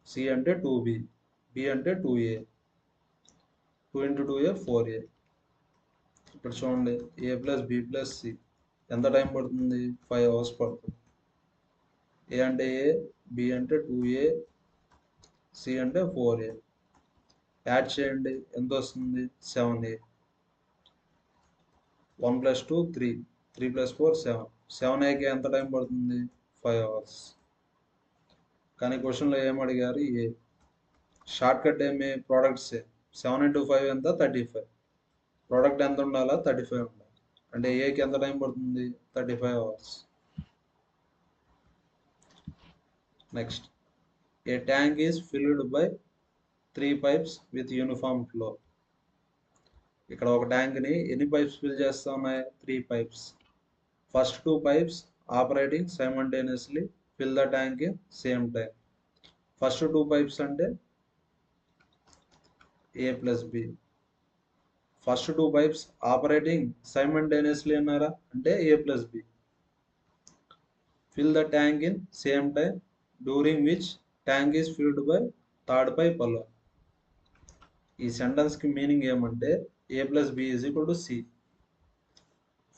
సి అంటే 2b, బి అంటే 2a. 2 into 2a 4a. ఇప్పుడు చూడండి, A plus B plus C ఎంత టైం పడుతుంది? 5 hours పడుతుంది. ఏ అంటే ఏ, బి అంటే 2a, సి అంటే 4A. యాడ్ చేయండి, ఎంత వస్తుంది? 7A. 1 + 2 3, 3 + 4 7. 7Aకి ఎంత టైం పడుతుంది? 5 hours. కానీ క్వశ్చన్లో ఏం అడిగారు? ఏ. షార్ట్ కట్ ఏమి? ప్రోడక్ట్స్ 7 × 5 ఎంత? 35. ప్రోడక్ట్ ఎంత ఉండాలా? 35 ఉండాలి. అంటే ఏకి ఎంత టైం పడుతుంది? 35 hours. Next, A tank is filled by 3 pipes with uniform flow. ఇక్కడ ఒక ట్యాంక్ని ఎన్ని పైప్స్ ఫిల్ చేస్తా ఉన్నాయి? 3 pipes. First 2 pipes operating simultaneously fill the tank in same time. First 2 pipes అంటే A + B. First 2 pipes operating simultaneously అన్నారా? అంటే A + B. Fill the tank in same time during which tank is filled by third pipe alone. ఈ సెంటెన్స్కి మీనింగ్ ఏమంటే A + B = C.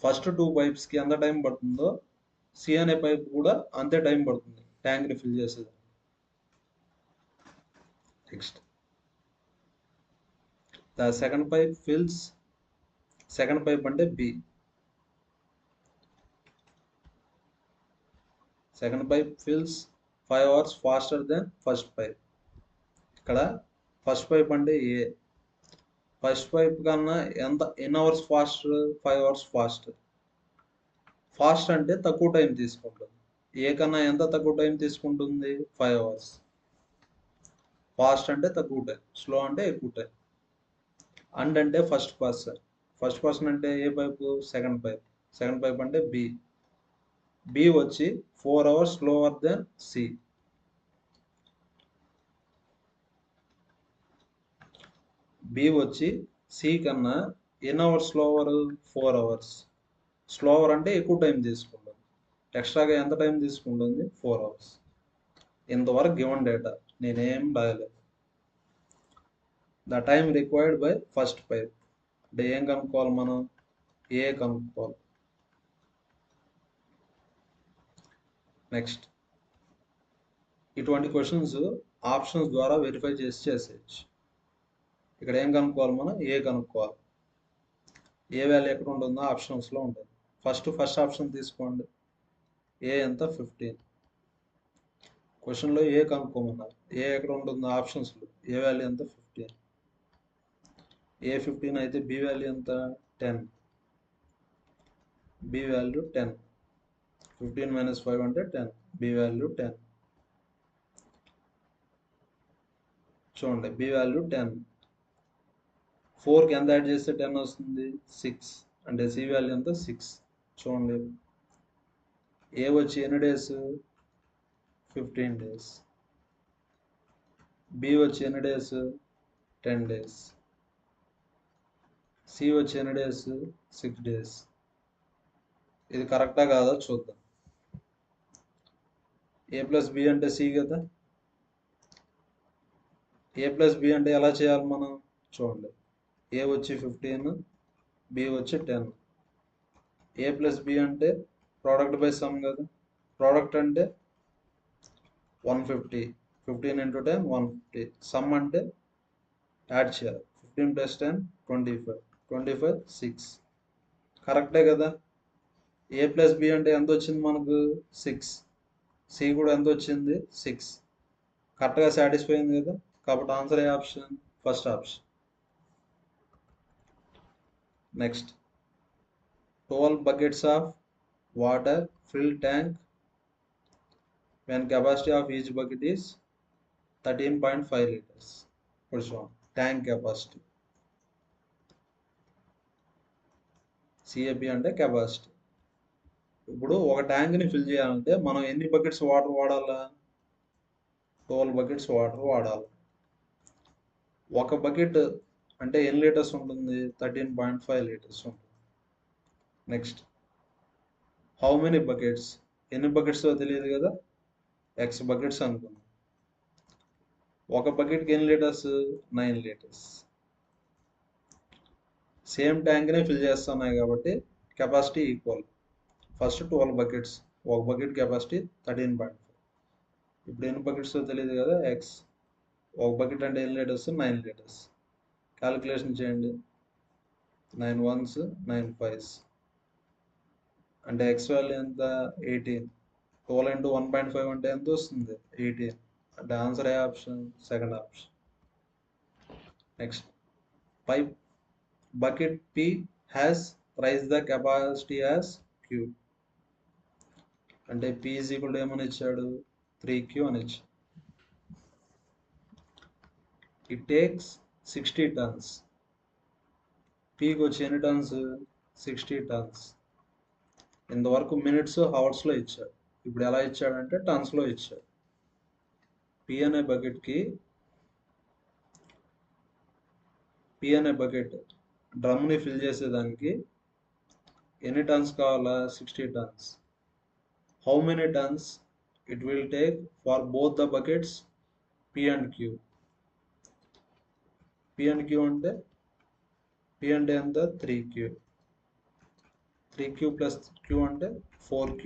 ఫస్ట్ 2 పైప్స్కి ఎంత టైం పడుతుందో సి అనే పైప్ కూడా అంతే టైం పడుతుంది ట్యాంక్ని ఫిల్ చేసేది. Next, the second pipe fills. Second pipe అంటే B. Second pipe fills 5 hours faster than first pipe. ఇక్కడ ఫస్ట్ పైప్ అంటే ఏ. ఫస్ట్ పైప్ కన్నా ఎన్ని hours fast? 5 hours fast. Fast అంటే తక్కువ టైం తీసుకుంటుంది. ఏ కన్నా ఎంత తక్కువ టైం తీసుకుంటుంది? 5 hours. ఫాస్ట్ అంటే తక్కువ టైం, స్లో అంటే ఎక్కువ టైం. అండ్ అంటే ఫస్ట్ పర్సన్. ఫస్ట్ పర్సన్ అంటే ఏ pipe? Second pipe. Second pipe అంటే బి. బి వచ్చి 4 hours slower than C. B వచ్చి సి కన్నా ఎన్ని అవర్స్ స్లోవర్? 4 hours. స్లోవర్ అంటే ఎక్కువ టైం తీసుకుంటుంది. ఎక్స్ట్రాగా ఎంత టైం తీసుకుంటుంది? 4 hours. ఇంతవరకు గివెన్ డేటా నేనేం రాయలేదు. The time required by first pipe అంటే ఏం కనుక్కోవాలి మనం? ఏ కనుక్కోవాలి. నెక్స్ట్, ఇటువంటి క్వశ్చన్స్ ఆప్షన్స్ ద్వారా వెరిఫై చేసేయచ్చు. ఇక్కడ ఏం కనుక్కోవాలి మనం? ఏ కనుక్కోవాలి. ఏ వాల్యూ ఎక్కడ ఉంటుందో ఆప్షన్స్లో ఉంటుంది. ఫస్ట్ ఆప్షన్ తీసుకోండి. ఏ ఎంత? 15. క్వశ్చన్లో ఏ కనుక్కోమన్నారు. ఏ ఎక్కడ ఉంటుందో ఆప్షన్స్లో ఏ వాల్యూ ఎంత? 15. ఏ 15 అయితే బి వాల్యూ ఎంత? 10. B value 10. 15 - 5 అంటే 10. B value 10. చూడండి, బి వాల్యూ 10. 4కి ఎంత యాడ్ చేస్తే 10 వస్తుంది? 6. అంటే సి వాల్యూ ఎంత? 6. చూడండి, ఏ వచ్చి ఎన్ని డేస్? 15 days. బి వచ్చి ఎన్ని డేస్? 10 days. సి వచ్చి ఎన్ని డేస్? 6 days. ఇది కరెక్టా కాదా చూద్దాం. ఏ + బి అంటే సి కదా. ఏ + బి అంటే ఎలా చేయాలి మనం? చూడండి, ఏ వచ్చి 15, బి వచ్చి 10. ఏ + బి అంటే ప్రోడక్ట్ బై సమ్ కదా. ప్రోడక్ట్ అంటే 150. 15 × 10 150. సమ్ అంటే యాడ్ చేయాలి. 15 + 10 25. 25 6. కరెక్టే కదా. ఏ + బి అంటే ఎంత వచ్చింది మనకు? 6. సి కూడా ఎంత వచ్చింది? 6. కరెక్ట్గా సాటిస్ఫై అయింది కదా. కాబట్టి ఆన్సర్ ఏ option? First option. Next, 12 buckets of water fill tank when capacity of each bucket is 13.5 liters. First one, tank capacity. CAP అంటే కెపాసిటీ. ఇప్పుడు ఒక ట్యాంక్ని ఫిల్ చేయాలంటే మనం ఎన్ని బకెట్స్ వాటర్ వాడాలా? 12 buckets వాటర్ వాడాలి. ఒక బకెట్ అంటే ఎన్ని లీటర్స్ ఉంటుంది? 13.5 liters ఉంటుంది. Next, how many buckets? ఎన్ని బకెట్స్ తెలియదు కదా. ఎక్స్ బకెట్స్ అనుకున్నాం. ఒక బకెట్కి ఎన్ని లీటర్స్? 9 liters. సేమ్ ట్యాంక్నే ఫిల్ చేస్తున్నాయి కాబట్టి కెపాసిటీ ఈక్వల్. First 12 buckets. ఒక బకెట్ కెపాసిటీ 13.5. ఇప్పుడు ఎన్ని బకెట్స్ తెలియదు కదా. ఎక్స్ ఒక బకెట్ అంటే ఎన్ని లీటర్స్? 9 లీటర్స్. క్యాలిక్యులేషన్ చేయండి. 9 1s 9 5s అంటే ఎక్స్ వాల్యూ ఎంత? 18. 12 into 1.5 అంటే ఎంత వస్తుంది? 18. అంటే ఆన్సర్ ఏ option? Second option. Next, pipe bucket P has raised the capacity as Q. అంటే P is equal to ఏమని ఇచ్చాడు? 3Q అని ఇచ్చాడు. It takes 60 tons. Pకి వచ్చి ఎన్ని టన్స్? 60 టన్స్. ఇంతవరకు మినిట్స్ హవర్స్లో ఇచ్చాడు. ఇప్పుడు ఎలా ఇచ్చాడంటే టన్స్లో ఇచ్చాడు. P అనే బకెట్ డ్రమ్ని ఫిల్ చేసేదానికి ఎన్ని టన్స్ కావాలా? 60 turns. How many tons it will take for both the buckets P and Q? P and Q అంటే P అంటే ఎంత? 3Q. 3Q ప్లస్ Q అంటే 4Q.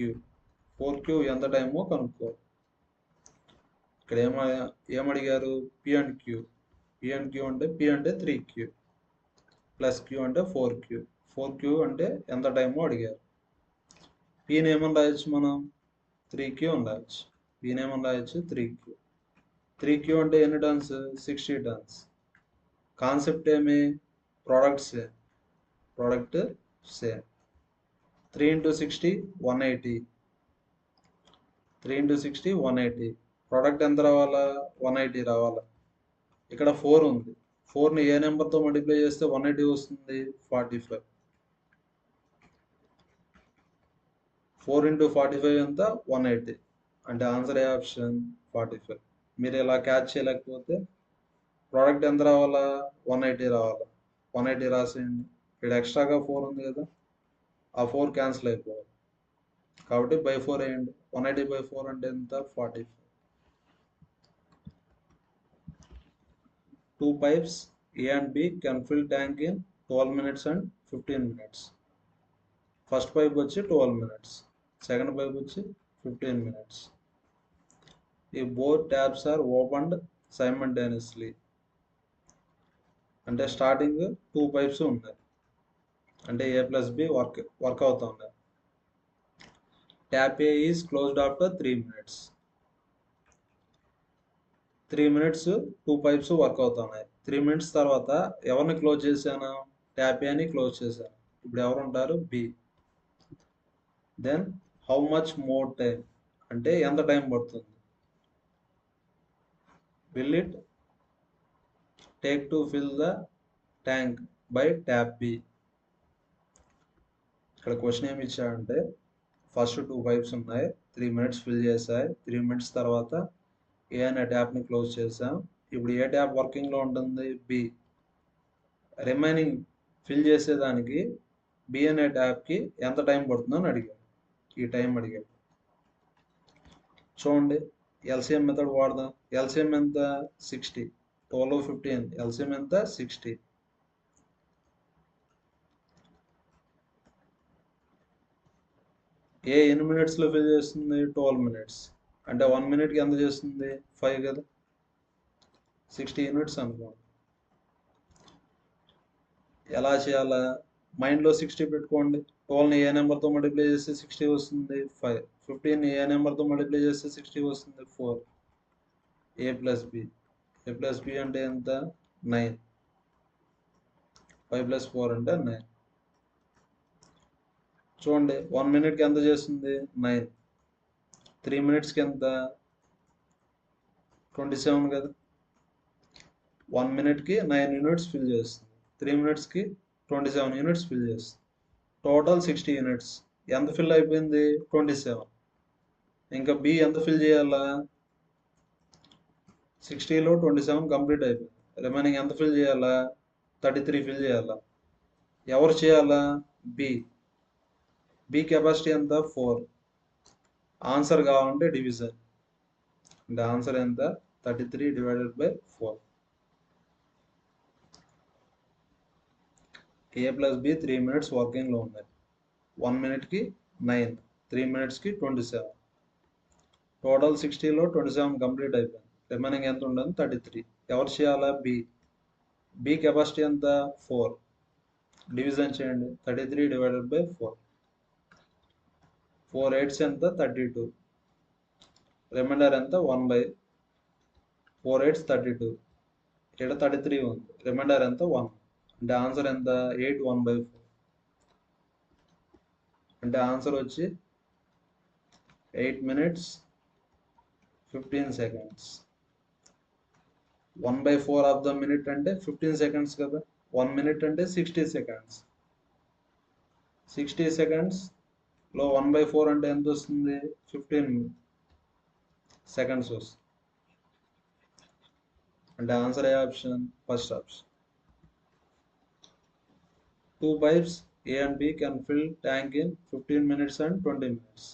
4Q ఎంత టైమో కనుక్కో. ఇక్కడ ఏమడిగారు? P and Q. P and Q అంటే P అంటే 3Q ప్లస్ Q అంటే 4Q. 4Q అంటే ఎంత టైమో అడిగారు. Pని ఏమని రాయొచ్చు మనం? 3Q అని రాయొచ్చు. Pని ఏమని రాయొచ్చు? 3Q. 3Q అంటే ఎన్ని టన్స్? 60 టన్స్. కాన్సెప్ట్ ఏమి? Product same. 3 into 60 180. 3 into 60 180. Product ఎంత రావాలా? 180 రావాలా. ఇక్కడ 4 ఉంది. 4ని ఏ నెంబర్తో మల్టిప్లై చేస్తే 180 వస్తుంది? 45. 4 into 45 ఎంత? 180. అంటే ఆన్సర్ ఏ ఆప్షన్? 45. మీరు ఇలా క్యాచ్ చేయలేకపోతే ప్రోడక్ట్ ఎంత రావాలా? 180 రావాలా. 180 రాసేయండి. ఇక్కడ ఎక్స్ట్రాగా 4 ఉంది కదా, ఆ 4 క్యాన్సిల్ అయిపోవాలి. కాబట్టి బై 4 వేయండి. 180 by 4 అంటే ఎంత? 45. 2 pipes A and B can fill tank in 12 minutes and 15 minutes. First pipe వచ్చి 12 minutes, సెకండ్ పైప్ వచ్చి 15 minutes. ఈ both taps are opened simultaneously. అంటే స్టార్టింగ్ 2 పైప్స్ ఉన్నాయి. అంటే A plus B వర్క్ అవుతా ఉన్నాయి. Tap A is closed after 3 minutes. 3 minutes 2 pipes work అవుతున్నాయి. 3 minutes తర్వాత ఎవరిని క్లోజ్ చేశాను? ట్యాప్ ఏని క్లోజ్ చేశాను. ఇప్పుడు ఎవరు ఉంటారు? B. Then how much more time అంటే ఎంత టైం పడుతుంది? Will it take to fill the tank by tap B? ఇక్కడ క్వశ్చన్ ఏమి ఇచ్చాడంటే ఫస్ట్ 2 పైప్స్ ఉన్నాయి, 3 minutes ఫిల్ చేశాయి. 3 minutes తర్వాత ఏ అనే ట్యాప్ని క్లోజ్ చేసాం. ఇప్పుడు ఏ ట్యాప్ వర్కింగ్లో ఉంటుంది? బి. రిమైనింగ్ ఫిల్ చేసేదానికి బి అనే ట్యాప్కి ఎంత టైం పడుతుందని అడిగాడు. ఈ టైం అడిగాడు. చూడండి, ఎల్సిఎం మెథడ్ వాడదాం. ఎల్సిఎం ఎంత? 60. 12 15 ఎల్సిఎం ఎంత? 60. ఏ ఎన్ని మినిట్స్లో ఫిల్ చేస్తుంది? 12 minutes. అంటే 1 minute ఎంత చేస్తుంది? 5 కదా. 60 units అనుకోండి. ఎలా చేయాలా? మైండ్లో 60 పెట్టుకోండి. 12ని ఏ నెంబర్తో మల్టిప్లై చేస్తే 60 వస్తుంది? 5. 15ని ఏ నెంబర్తో మల్టిప్లై చేస్తే 60 వస్తుంది? 4. A plus B. A plus B అంటే ఎంత? 9. 5 plus 4 అంటే 9. చూడండి, 1 minute ఎంత చేస్తుంది? 9. 3 minutesకి ఎంత? 27 కదా. 1 minuteకి 9 units ఫిల్ చేస్తుంది. 3 minutesకి 27 units ఫిల్ చేస్తుంది. Total 60 units. ఎంత ఫిల్ అయిపోయింది? 27. ఇంకా బి ఎంత ఫిల్ చేయాలా? 60లో 27 కంప్లీట్ అయిపోయింది. రిమైనింగ్ ఎంత ఫిల్ చేయాలా? 33 ఫిల్ చేయాలా. ఎవరు చేయాలా? బి. బి కెపాసిటీ ఎంత? 4. ఆన్సర్ కావాలంటే డివిజన్. అంటే ఆన్సర్ ఎంత? 33 divided by 4. A plus B 3 minutes వర్కింగ్లో ఉన్నాయి. 1 minuteకి 9, 3 minutesకి 27. టోటల్ 60లో 27 కంప్లీట్ అయిపోయింది. రిమైనింగ్ ఎంత ఉండదు? 33. ఎవరు చేయాలా? బి కెపాసిటీ ఎంత? 4. డివిజన్ చేయండి. 33 డివైడెడ్ బై 4. 4 8s ఎంత? 32. రిమైండర్ ఎంత? 1/4 8s 32. ఇక్కడ 33 ఉంది. రిమైండర్ ఎంత? 1. అంటే ఆన్సర్ ఎంత? 8 1/4. అంటే ఆన్సర్ వచ్చి 8 minutes 15 seconds. 1/4 of the minute అంటే 15 seconds కదా. 1 minute అంటే 60 seconds. 60 seconds లో 1/4 అంటే ఎంత వస్తుంది? 15 seconds వస్తుంది. అంటే ఆన్సర్ ఏ option? First option. 2 pipes A and B can fill tank in 15 minutes and 20 minutes.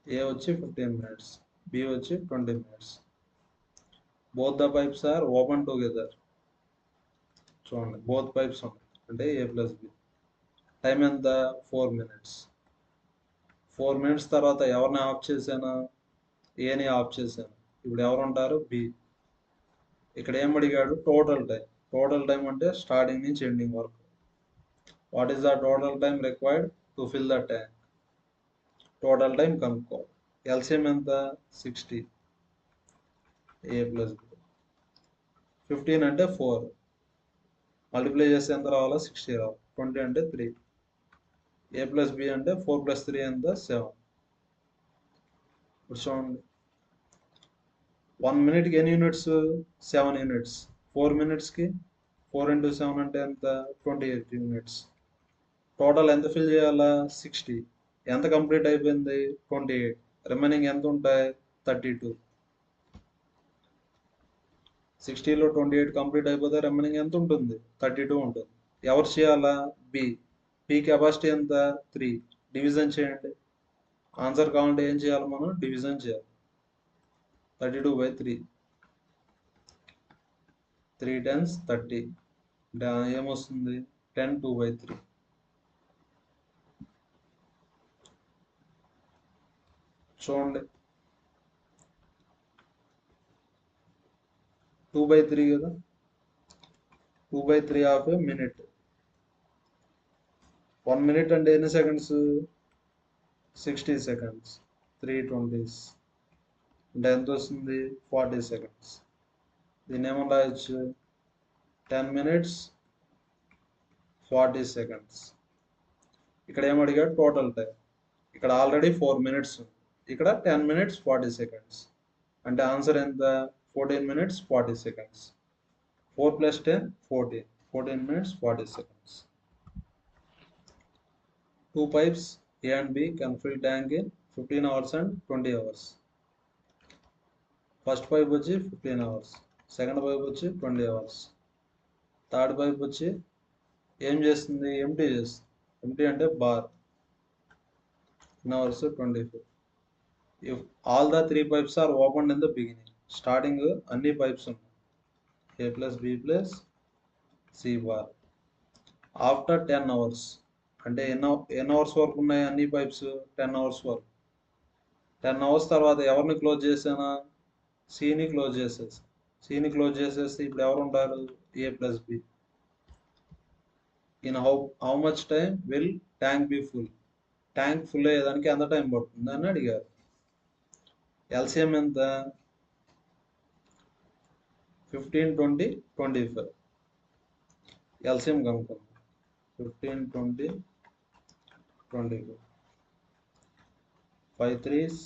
A వచ్చి 15 minutes, B వచ్చి 20 minutes. Both the pipes are open together. చూడండి, both pipes ఉన్నాయి అంటే A plus B. టైం ఎంత? 4 minutes. 4 minutes తర్వాత ఎవరిని ఆఫ్ చేశాను? ఏని ఆఫ్ చేశాను. ఇప్పుడు ఎవరు ఉంటారు? బి. ఇక్కడ ఏం అడిగాడు? Total time. టోటల్ టైం అంటే స్టార్టింగ్ నుంచి ఎండింగ్ వరకు. What is the total time required to fill the tank? Total time కనుక్కోవాలి. ఎల్సిఎం ఎంత? 60. A plus B. 15 అంటే 4. మల్టిప్లై చేస్తే ఎంత రావాలా? 60 రావాలి. 20 అంటే 3. A plus B అంటే 4 plus 3 ఎంత? 7. ఇప్పుడు చూడండి, 1 minute ఎన్ని యూనిట్స్? 7 యూనిట్స్. 4 minutesకి 4 into 7 అంటే ఎంత? 28 యూనిట్స్. టోటల్ ఎంత ఫిల్ చేయాలా? 60. ఎంత కంప్లీట్ అయిపోయింది? 28. రిమైనింగ్ ఎంత ఉంటాయి? 32. 60లో 28 కంప్లీట్ అయిపోతే రిమైనింగ్ ఎంత ఉంటుంది? 32 ఉంటుంది. ఎవరు చేయాలా? బి. బి కెపాసిటీ ఎంత? 3. డివిజన్ చేయండి. ఆన్సర్ కావాలంటే ఏం చేయాలి మనం? డివిజన్ చేయాలి. 32/3. 3 times 30 అంటే ఏమొస్తుంది? 10 2/3. చూడండి, 2/3 కదా. 2/3 ఆఫ్ ఏ మినిట్. 1 minute అంటే ఎన్ని సెకండ్స్? 60 seconds. 3 20s అంటే ఎంత వస్తుంది? 40 seconds. దీన్ని ఏమన్నా రాయొచ్చు? 10 minutes 40 seconds. ఇక్కడ ఏమడిగాడు? Total time. ఇక్కడ ఆల్రెడీ 4 minutes ఉంది. ఇక్కడ 10 minutes 40 seconds. అంటే ఆన్సర్ ఎంత? 14 minutes 40 seconds. 4 plus 10 14. 14 minutes 40 seconds. 2 pipes A and B can fill tank in 15 hours and 20 hours. First pipe వచ్చి 15 hours. సెకండ్ పైప్ వచ్చి 20 hours. థర్డ్ పైప్ వచ్చి ఏం చేస్తుంది? ఎంటీ చేస్తుంది. ఎంటీ అంటే bar. in hours 24. If all the 3 pipes are opened in the beginning, starting అన్ని పైప్స్ ఉన్నాయి. A plus B plus C bar. After 10 hours అంటే ఎన్ని అవర్స్ వరకు ఉన్నాయి అన్ని పైప్స్? 10 hours వరకు. 10 hours తర్వాత ఎవరిని క్లోజ్ చేసానా? సిని క్లోజ్ చేసేసి. సిని క్లోజ్ చేసేసి ఇప్పుడు ఎవరు ఉంటారు? A plus B. In how much time will tank be full? Tank full అయ్యేదానికి ఎంత టైం పడుతుంది అని అడిగారు. ఎల్సిఎం ఎంత? 15 20 25. ఎల్సిఎం కనుక్కుందాం. 15 20 25. 5 3s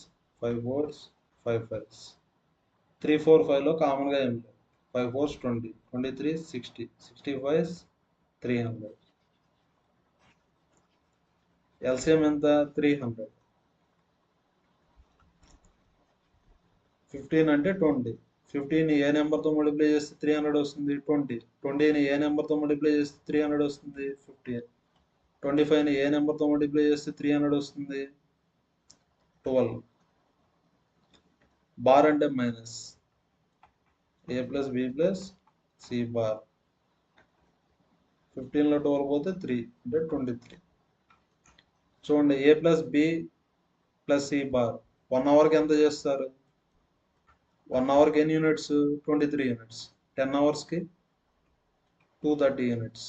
5 4s 5 5s. 3 4 5లో కామన్గా ఏం లేదు. 5 4s 20. 23 60. 65 300. ఎల్సిఎం ఎంత? 300. 15 అంటే 20. 15ని ఏ నెంబర్తో మల్టిప్లై చేస్తే 300 వస్తుంది? 20. 20ని ఏ నెంబర్తో మల్టిప్లై చేస్తే 300 వస్తుంది? 15. 25ని ఏ నెంబర్తో మల్టిప్లై చేస్తే 300 వస్తుంది? 12. బార్ అంటే minus. A plus B plus C bar. 15లో 12 పోతే 3 అంటే 23. చూడండి, A plus B plus C bar 1 అవర్కి ఎంత చేస్తారు? 1 అవర్కి ఎన్ని యూనిట్స్? 23 యూనిట్స్. 10 అవర్స్కి 230 యూనిట్స్.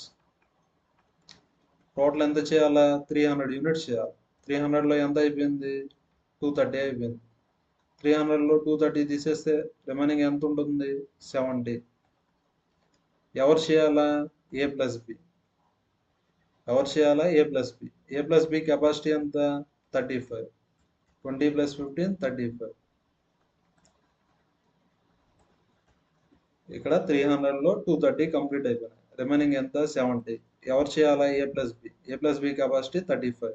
టోటల్ ఎంత చేయాలా? 300 యూనిట్స్ చేయాలి. 300లో ఎంత అయిపోయింది? 230 అయిపోయింది. 300లో 230 తీసేస్తే రిమైనింగ్ ఎంత ఉంటుంది? 70. ఎవరు చేయాలా? ఏ ప్లస్ బి. ఎవరు చేయాలా? ఏ plus B. A plus B capacity ఎంత? 35. 20 + 15 35. ఇక్కడ 300లో 230 కంప్లీట్ అయిపోయినాయి. రిమైనింగ్ ఎంత? 70. ఎవరు చేయాలా? ఏ plus B. A plus B capacity 35.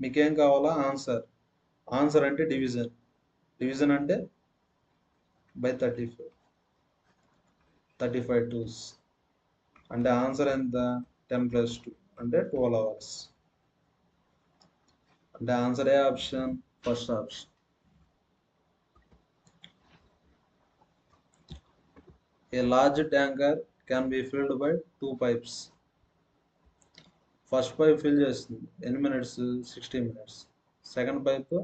మీకేం కావాలా? ఆన్సర్. ఆన్సర్ అంటే డివిజన్. డివిజన్ అంటే బై 35. 35 2s. అంటే ఆన్సర్ ఎంత? 10 + 2 అంటే 12 అవర్స్. అంటే ఆన్సర్ ఏ option? First option. A large tanker can be filled by 2 pipes. First pipe fill చేస్తుంది ఎన్ని minutes? 60 minutes. Second pipe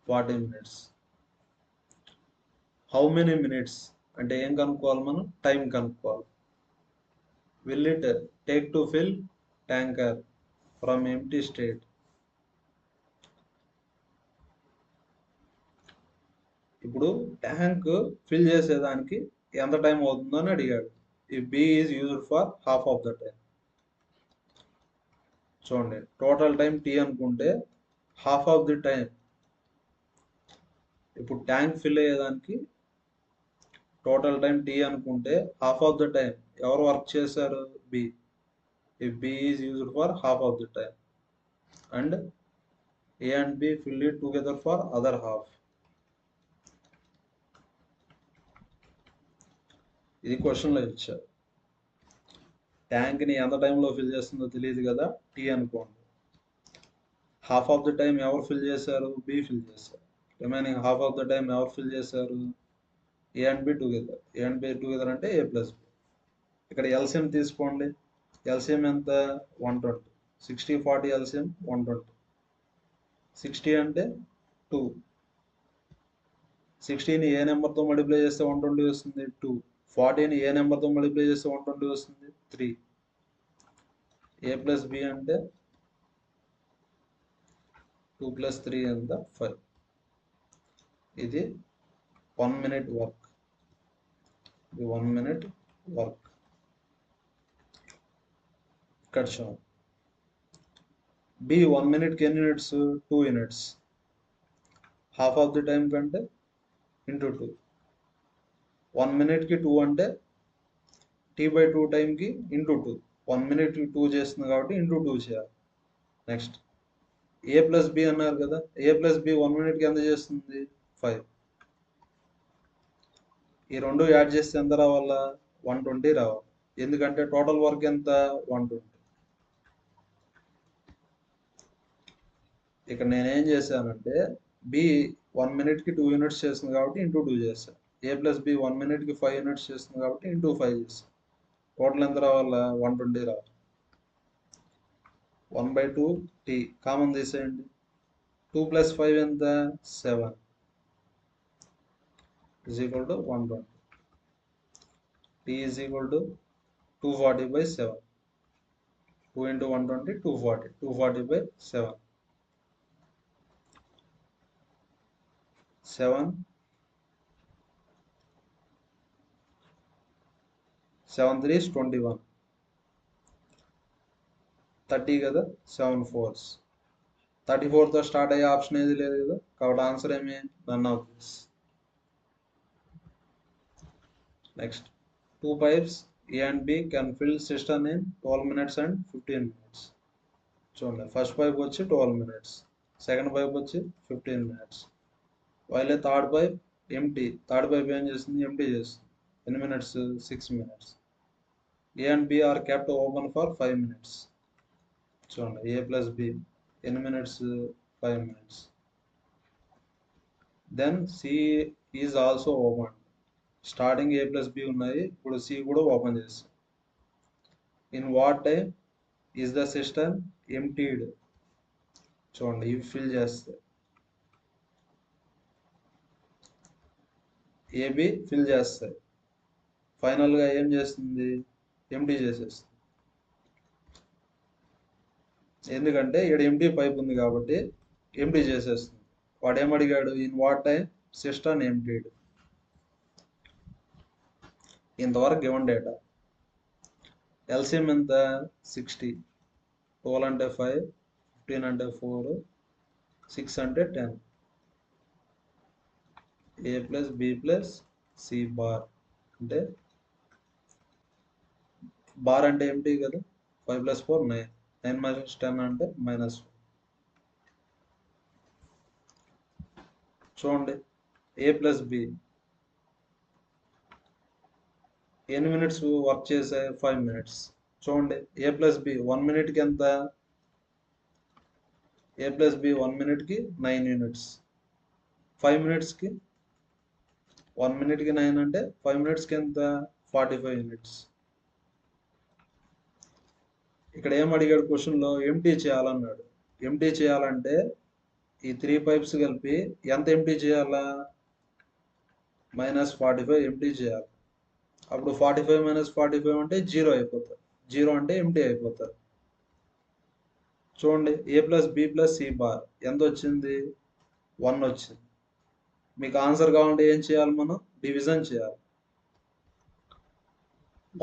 40 minutes. How many minutes అంటే ఏం కనుక్కోవాలి మనం? టైం కనుక్కోవాలి. Will it take to fill tanker from empty state? ఇప్పుడు ట్యాంక్ ఫిల్ చేసేదానికి ఎంత టైం అవుతుందో అని అడిగాడు. ఈ B is used for half of the time. చూడండి, టోటల్ టైం టీ అనుకుంటే హాఫ్ ఆఫ్ ది టైం. ఇప్పుడు ట్యాంక్ ఫిల్ అయ్యేదానికి టోటల్ టైం టీ అనుకుంటే హాఫ్ ఆఫ్ ద టైం ఎవరు వర్క్ చేశారు? బి. If B is used for half of the time and A and B fill it together for other half. ఇది క్వశ్చన్లో ఇచ్చారు. ట్యాంక్ని ఎంత టైంలో ఫిల్ చేస్తుందో తెలియదు కదా, టీ అనుకోండి. హాఫ్ ఆఫ్ ద టైం ఎవరు ఫిల్ చేశారు? బి ఫిల్ చేశారు. Remaining half of the time ఎవరు ఫిల్ చేశారు? A and B together. A and B together అంటే ఏ ప్లస్ బి. ఇక్కడ ఎల్సిఎం తీసుకోండి. ఎల్సిఎం ఎంత? 120. 60 40 ఎల్సిఎం 120. 60 అంటే 2. 60ని ఏ నెంబర్తో మల్టిప్లై చేస్తే 120 వస్తుంది? 2. 40ని ఏ నెంబర్తో మల్టిప్లై చేస్తే 120 వస్తుంది? 3. ఏ ప్లస్ బి అంటే 2 + 3 ఎంత? 5. ఇది 1 minute వర్క్. ఇది 1 minute వర్క్. ఇక్కడ చూడండి, బి 1 minute ఎన్ని units? 2 units. Half of the time కంటే ఇంటూ 2. 1 minute 2 అంటే T/2 టైంకి ఇంటూ 2. 1 minute 2 చేస్తుంది కాబట్టి ఇంటూ 2 చేయాలి. నెక్స్ట్ ఏ ప్లస్ బి అన్నారు కదా, ఏ ప్లస్ బి 1 minute ఎంత చేస్తుంది? 5. ఈ రెండు యాడ్ చేస్తే ఎంత రావాలా? 120 రావాలి. ఎందుకంటే టోటల్ వర్క్ ఎంత? 120. ఇక్కడ నేనేం చేశానంటే బి 1 minute 2 యూనిట్స్ చేస్తుంది కాబట్టి ఇంటూ 2 చేశాను. ఏ ప్లస్ బి 1 minute 5 యూనిట్స్ చేస్తుంది కాబట్టి ఇంటూ 5 చేశాను. టోటల్ ఎంత రావాలా? 120 రావాలి. 1/2 టీ కామన్ తీసేయండి. 2 + 5 ఎంత? 7 = 120. T is equal to 240/7. 2 into 120 240. 240/7. 7 7 3s 21. 30 కదా, 7 4s. 34తో స్టార్ట్ అయ్యే ఆప్షన్ ఏది లేదు కదా, కాబట్టి ఆన్సర్ ఏమి? None of this. Next 2 pipes A and B can fill cistern in 12 minutes and 15 minutes. చూడండి, ఫస్ట్ పైప్ వచ్చి 12 minutes, సెకండ్ పైప్ వచ్చి 15 minutes. While third pipe empty. Third pipe ఏం చేస్తుంది? ఎంటీ చేస్తుంది. ఎన్ని minutes? 6 minutes. A and B are kept open for 5 minutes. చూడండి, ఏ ప్లస్ బి ఎన్ని minutes? 5 minutes. Then C is also open. Starting A plus B ఉన్నాయి, ఇప్పుడు సి కూడా ఓపెన్ చేస్తాం. In what time is the system emptied? చూడండి, ఇవి ఫిల్ చేస్తే ఏబి ఫిల్ చేస్తాయి. ఫైనల్గా ఏం చేస్తుంది? ఎంటీ చేసేస్తుంది. ఎందుకంటే ఇక్కడ ఎంటీ పైప్ ఉంది కాబట్టి ఎంటీ చేసేస్తుంది. వాడు ఏమడిగాడు? In what time system emptied. ఇంతవరకు గివన్ డేటా. ఎల్సిఎం ఎంత? 60. 12 అంటే 5, 15 అంటే 4, 6 అంటే 10. A plus B plus C bar అంటే బార్ అంటే ఏమిటి కదా? 5 + 4 9. 9 - 10 అంటే -4. చూడండి, ఏ ప్లస్ బి ఎన్ని మినిట్స్ వర్క్ చేసాయి? 5 మినిట్స్. చూడండి, ఏ ప్లస్ బి 1 మినిట్కి ఎంత? ఏ ప్లస్ బి 1 మినిట్కి 9 యూనిట్స్. 5 మినిట్స్కి 1 మినిట్కి 9 అంటే 5 మినిట్స్కి ఎంత? 45 యూనిట్స్. ఇక్కడ ఏం అడిగాడు క్వశ్చన్లో? ఎంటీ చేయాలన్నాడు. ఎంటీ చేయాలంటే ఈ 3 పైప్స్ కలిపి ఎంత ఎంటీ చేయాలా? -45 ఎంటీ చేయాలి. అప్పుడు 45 - 45 అంటే 0 అయిపోతుంది. 0 అంటే ఎంటీ అయిపోతుంది. చూడండి, A plus B plus C bar ఎంత వచ్చింది? 1 వచ్చింది. మీకు ఆన్సర్ కావాలంటే ఏం చేయాలి? మనం డివిజన్ చేయాలి.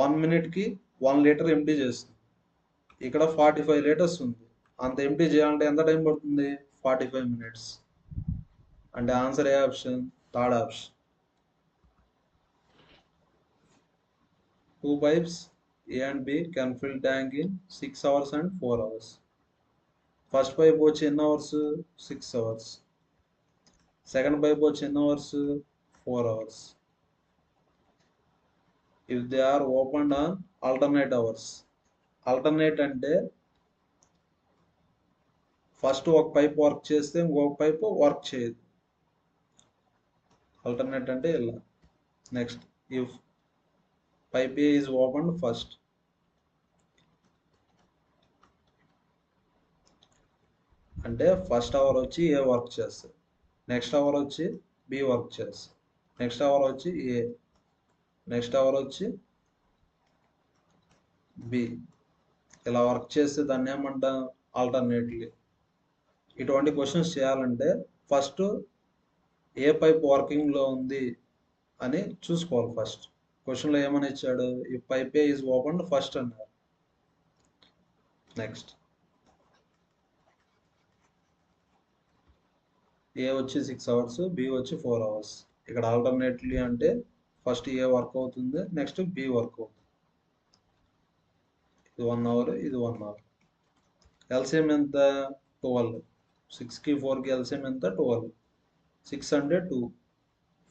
1 మినిట్కి 1 లీటర్ ఎంటీ చేస్తుంది. ఇక్కడ 45 లీటర్స్ ఉంది. అంత ఎంటీ చేయాలంటే ఎంత టైం పడుతుంది? 45 మినిట్స్. అంటే ఆన్సర్ ఏ option? Third option. 2 pipes A and B can fill tank in 6 hours and 4 hours. First pipe వచ్చి ఎన్ని అవర్స్? 6 అవర్స్. సెకండ్ పైప్ వచ్చి ఎన్ని hours? 4 hours. If they are open on alternate hours. Alternate అంటే ఫస్ట్ ఒక పైప్ వర్క్ చేస్తే ఇంకొక పైప్ వర్క్ చేయదు. ఆల్టర్నేట్ అంటే ఇలా. Next, if pipe A is open first. అంటే ఫస్ట్ అవర్ వచ్చి ఏ వర్క్ చేస్తుంది, నెక్స్ట్ అవర్ వచ్చి బి వర్క్ చేస్తుంది, నెక్స్ట్ అవర్ వచ్చి ఏ, నెక్స్ట్ అవర్ వచ్చి బి. ఇలా వర్క్ చేస్తే దాన్ని ఏమంటాం? ఆల్టర్నేట్లీ. ఇటువంటి క్వశ్చన్స్ చేయాలంటే ఫస్ట్ ఏ పైప్ వర్కింగ్లో ఉంది అని చూసుకోవాలి. ఫస్ట్ క్వశ్చన్లో ఏమని ఇచ్చాడు? ఈ pipe A is open first అన్నారు. నెక్స్ట్, ఏ వచ్చి 6 అవర్స్, బి వచ్చి 4 అవర్స్. ఇక్కడ ఆల్టర్నేట్లీ అంటే ఫస్ట్ ఏ వర్క్ అవుతుంది, నెక్స్ట్ బి వర్క్ అవుతుంది. ఇది 1 అవర్, ఇది 1 అవర్. ఎల్సిఎం ఎంత? 12. 6కి 4కి ఎల్సిఎం ఎంత? 12. 6 అంటే 2,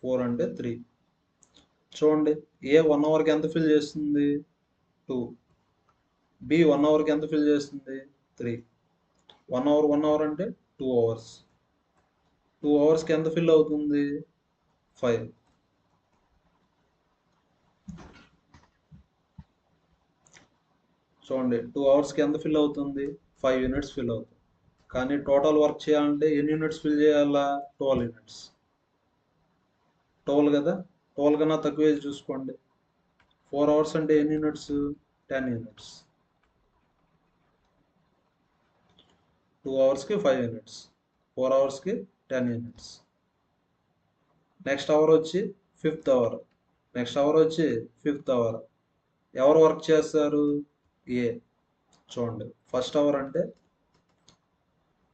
4 అంటే 3. చూడండి, ఏ 1 అవర్కి ఎంత ఫిల్ చేస్తుంది? 2. బి 1 అవర్కి ఎంత ఫిల్ చేస్తుంది? 3. 1 అవర్ 1 అవర్ అంటే 2 అవర్స్. 2 అవర్స్కి ఎంత ఫిల్ అవుతుంది? 5. చూడండి, 2 అవర్స్కి ఎంత ఫిల్ అవుతుంది? 5 యూనిట్స్ ఫిల్ అవుతుంది. కానీ టోటల్ వర్క్ చేయాలంటే ఎన్ని యూనిట్స్ ఫిల్ చేయాలా? 12 యూనిట్స్. 12 కదా, 12 కన్నా తక్కువే చూసుకోండి. 4 అవర్స్ అంటే ఎన్ని యూనిట్స్? 10 యూనిట్స్. 2 అవర్స్కి 5 యూనిట్స్, 4 అవర్స్కి 10 యూనిట్స్. నెక్స్ట్ అవర్ వచ్చి 5th అవర్. నెక్స్ట్ అవర్ వచ్చి 5th అవర్. ఎవరు వర్క్ చేస్తారు? ఏ. చూడండి, ఫస్ట్ అవర్ అంటే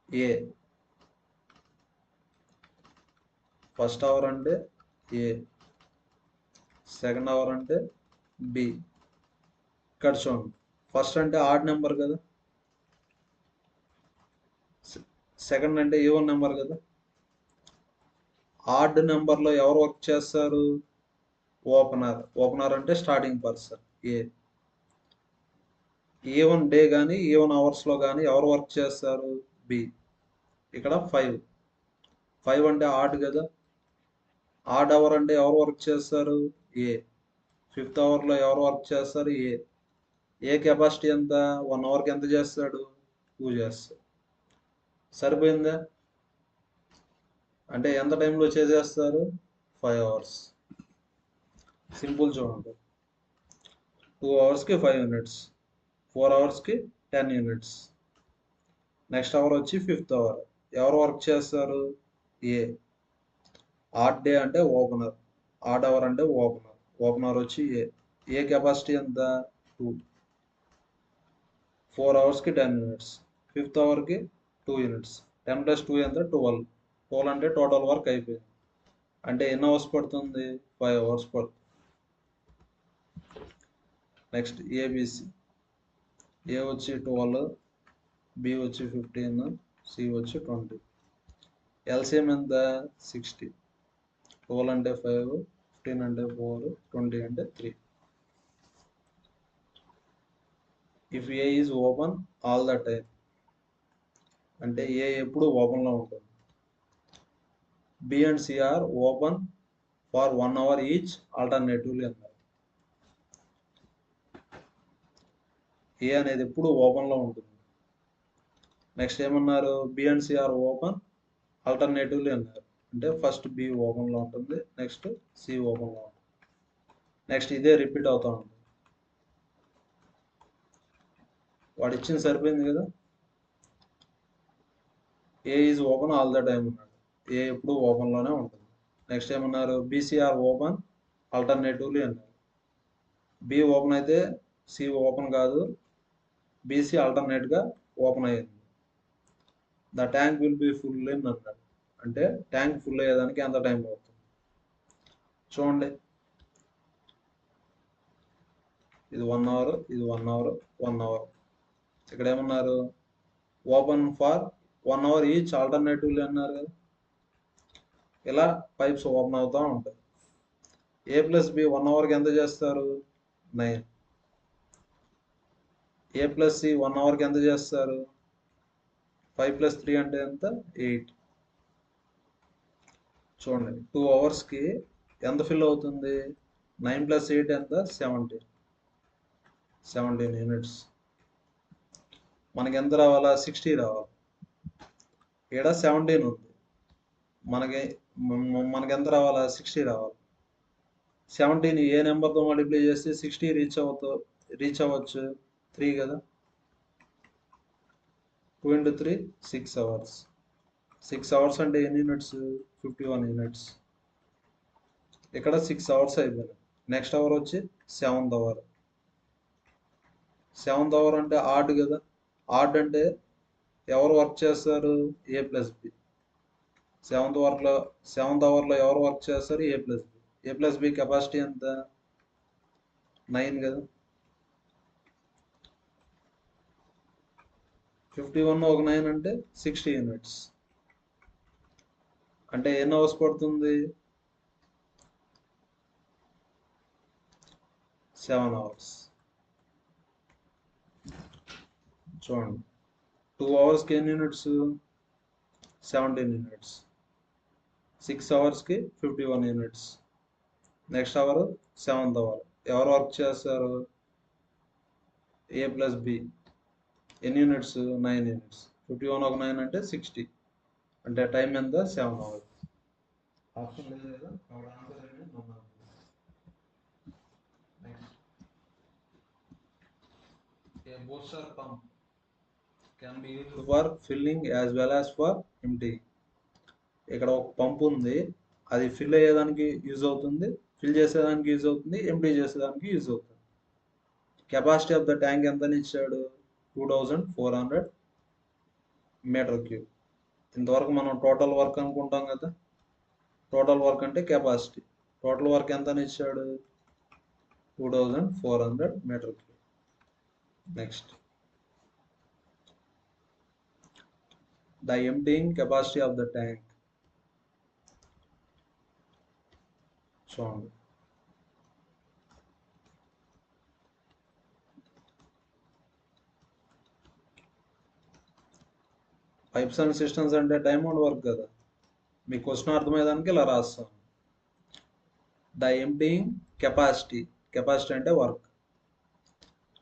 ఏ, ఫస్ట్ అవర్ అంటే ఏ, సెకండ్ అవర్ అంటే బి. ఇక్కడ చూడండి, ఫస్ట్ అంటే ఆడ్ నెంబర్ కదా, సెకండ్ అంటే ఈవెన్ నెంబర్ కదా. ఆడ్ నెంబర్లో ఎవరు వర్క్ చేస్తారు? ఓపెనర్. ఓపెనర్ అంటే స్టార్టింగ్ పర్సన్ ఏ. ఈవెన్ డే కానీ ఈవెన్ అవర్స్లో కానీ ఎవరు వర్క్ చేస్తారు? బి. ఇక్కడ 5. 5 అంటే ఆడ్ కదా, ఆడ్ అవర్ అంటే ఎవరు వర్క్ చేస్తారు? ఏ. 5th అవర్లో ఎవరు వర్క్ చేస్తారు? ఏ. ఏ కెపాసిటీ ఎంత? 1 అవర్కి ఎంత చేస్తాడు? 2 చేస్తాడు. సరిపోయిందా? అంటే ఎంత టైంలో చేసేస్తారు? 5 అవర్స్. సింపుల్ చూడండి. 2 అవర్స్కి 5 యూనిట్స్, 4 అవర్స్కి 10 యూనిట్స్. నెక్స్ట్ అవర్ వచ్చి 5th అవర్. ఎవరు వర్క్ చేస్తారు? ఏ. ఆడ్ డే అంటే ఓపెనర్, ఆడ్ అవర్ అంటే ఓపెనర్. ఓపెనర్ వచ్చి ఏ. ఏ కెపాసిటీ ఎంత? 2. 4 అవర్స్కి 10 యూనిట్స్, 5th అవర్కి 2 యూనిట్స్. 10 + 2 ఎంత? 12. 12 అంటే టోటల్ వర్క్ అయిపోయింది. అంటే ఎన్ని అవర్స్ పడుతుంది? 5 అవర్స్ పడుతుంది. Next ABC. ఏ వచ్చి 12, బి వచ్చి 15, సి వచ్చి 20. ఎల్సిఎం ఎంత? 60. 12 అంటే 5, 15 అంటే 4, 20 అంటే 3. If A is open all the time అంటే ఏ ఎప్పుడు ఓపెన్లో ఉంటుంది. B and C are open for 1 hour each alternatively అన్నారు. ఏ అనేది ఎప్పుడు ఓపెన్లో ఉంటుంది. నెక్స్ట్ ఏమన్నారు? B and C are open alternatively అన్నారు. అంటే ఫస్ట్ బి ఓపెన్లో ఉంటుంది, నెక్స్ట్ సి ఓపెన్లో ఉంటుంది. నెక్స్ట్ ఇదే రిపీట్ అవుతూ ఉంటుంది. వాడు ఇచ్చింది సరిపోయింది కదా. A is open all the time అన్నాడు. ఏ ఎప్పుడు ఓపెన్లోనే ఉంటుంది. నెక్స్ట్ ఏమన్నారు? బీసీఆర్ ఓపెన్ ఆల్టర్నేటివ్లీ అన్నారు. బి ఓపెన్ అయితే సి ఓపెన్ కాదు, బీసీ ఆల్టర్నేట్గా ఓపెన్ అయ్యింది. The tank will be full in అన్నాడు. అంటే ట్యాంక్ ఫుల్ అయ్యేదానికి ఎంత టైం అవుతుంది చూడండి. ఇది 1 అవర్, ఇది 1 అవర్, 1 అవర్. ఇక్కడ ఏమన్నారు? Open for 1 hour each alternatively అన్నారు కదా. ఇలా పైప్స్ ఓపెన్ అవుతూ ఉంటాయి. ఏ ప్లస్ బి 1 అవర్కి ఎంత చేస్తారు? 9. ఏ ప్లస్ సి 1 అవర్కి ఎంత చేస్తారు? 5 + 3 అంటే ఎంత? 8. చూడండి 2 అవర్స్కి ఎంత ఫిల్ అవుతుంది? 9 + 8 ఎంత? 17 యూనిట్స్. మనకి ఎంత రావాలా? 60 రావాలి. ఇక్కడ 17 ఉంది, మనకి ఎంత రావాలా? 60 రావాలి. 17 ఏ నెంబర్తో మల్టిప్లై చేస్తే 60 రీచ్ అవ్వచ్చు? 3 కదా. 2 × 3 6 అవర్స్. 6 అవర్స్ అంటే ఎన్ని యూనిట్స్? 51 యూనిట్స్. ఇక్కడ 6 అవర్స్ అయిపోయినాయి. నెక్స్ట్ అవర్ వచ్చి 7th అవర్. 7th అవర్ అంటే ఆడ్ కదా. ఆడ్ అంటే ఎవరు వర్క్ చేస్తారు? A plus B. 7th అవర్లో ఎవరు వర్క్ చేస్తారు? A plus B. A plus B capacity ఎంత? 9 కదా. 51 ఒక 9 అంటే 60 యూనిట్స్. అంటే ఎన్ని అవర్స్ పడుతుంది? 7 అవర్స్. చూడండి 2 అవర్స్కి ఎన్ని యూనిట్స్? 17 యూనిట్స్. 6 అవర్స్కి 51 units. Next hour 7th hour. ఎవరు వర్క్ చేస్తారు? A plus B. ఎన్ని యూనిట్స్? 9 యూనిట్స్. 51 ఒక 9 అంటే 60. అంటే టైం ఎంత? 7 అవర్స్. ఆప్షన్ లేదు కదా. ఆన్సర్ ఏంటి? Next A booster pump can be used for filling as well as for emptying. ఇక్కడ ఒక పంప్ ఉంది, అది ఫిల్ అయ్యేదానికి యూజ్ అవుతుంది, ఫిల్ చేసేదానికి యూజ్ అవుతుంది, ఎంప్టీ చేసేదానికి యూజ్ అవుతుంది. కెపాసిటీ ఆఫ్ ద ట్యాంక్ ఎంత ఇచ్చాడు? 2400 మీటర్ క్యూబ్. ఇంతవరకు మనం టోటల్ వర్క్ అనుకుంటాం కదా. టోటల్ వర్క్ అంటే కెపాసిటీ. టోటల్ వర్క్ ఎంత ఇచ్చాడు? 2400 metre cube. Next the emptying capacity of the tank. చూడండి పైప్స్ అండ్ సిస్టమ్స్ అంటే టైమ్ అండ్ వర్క్ కదా. మీ క్వశ్చన్ అర్థమయ్యేదానికి ఇలా రాస్తాం. The emptying capacity. కెపాసిటీ అంటే work.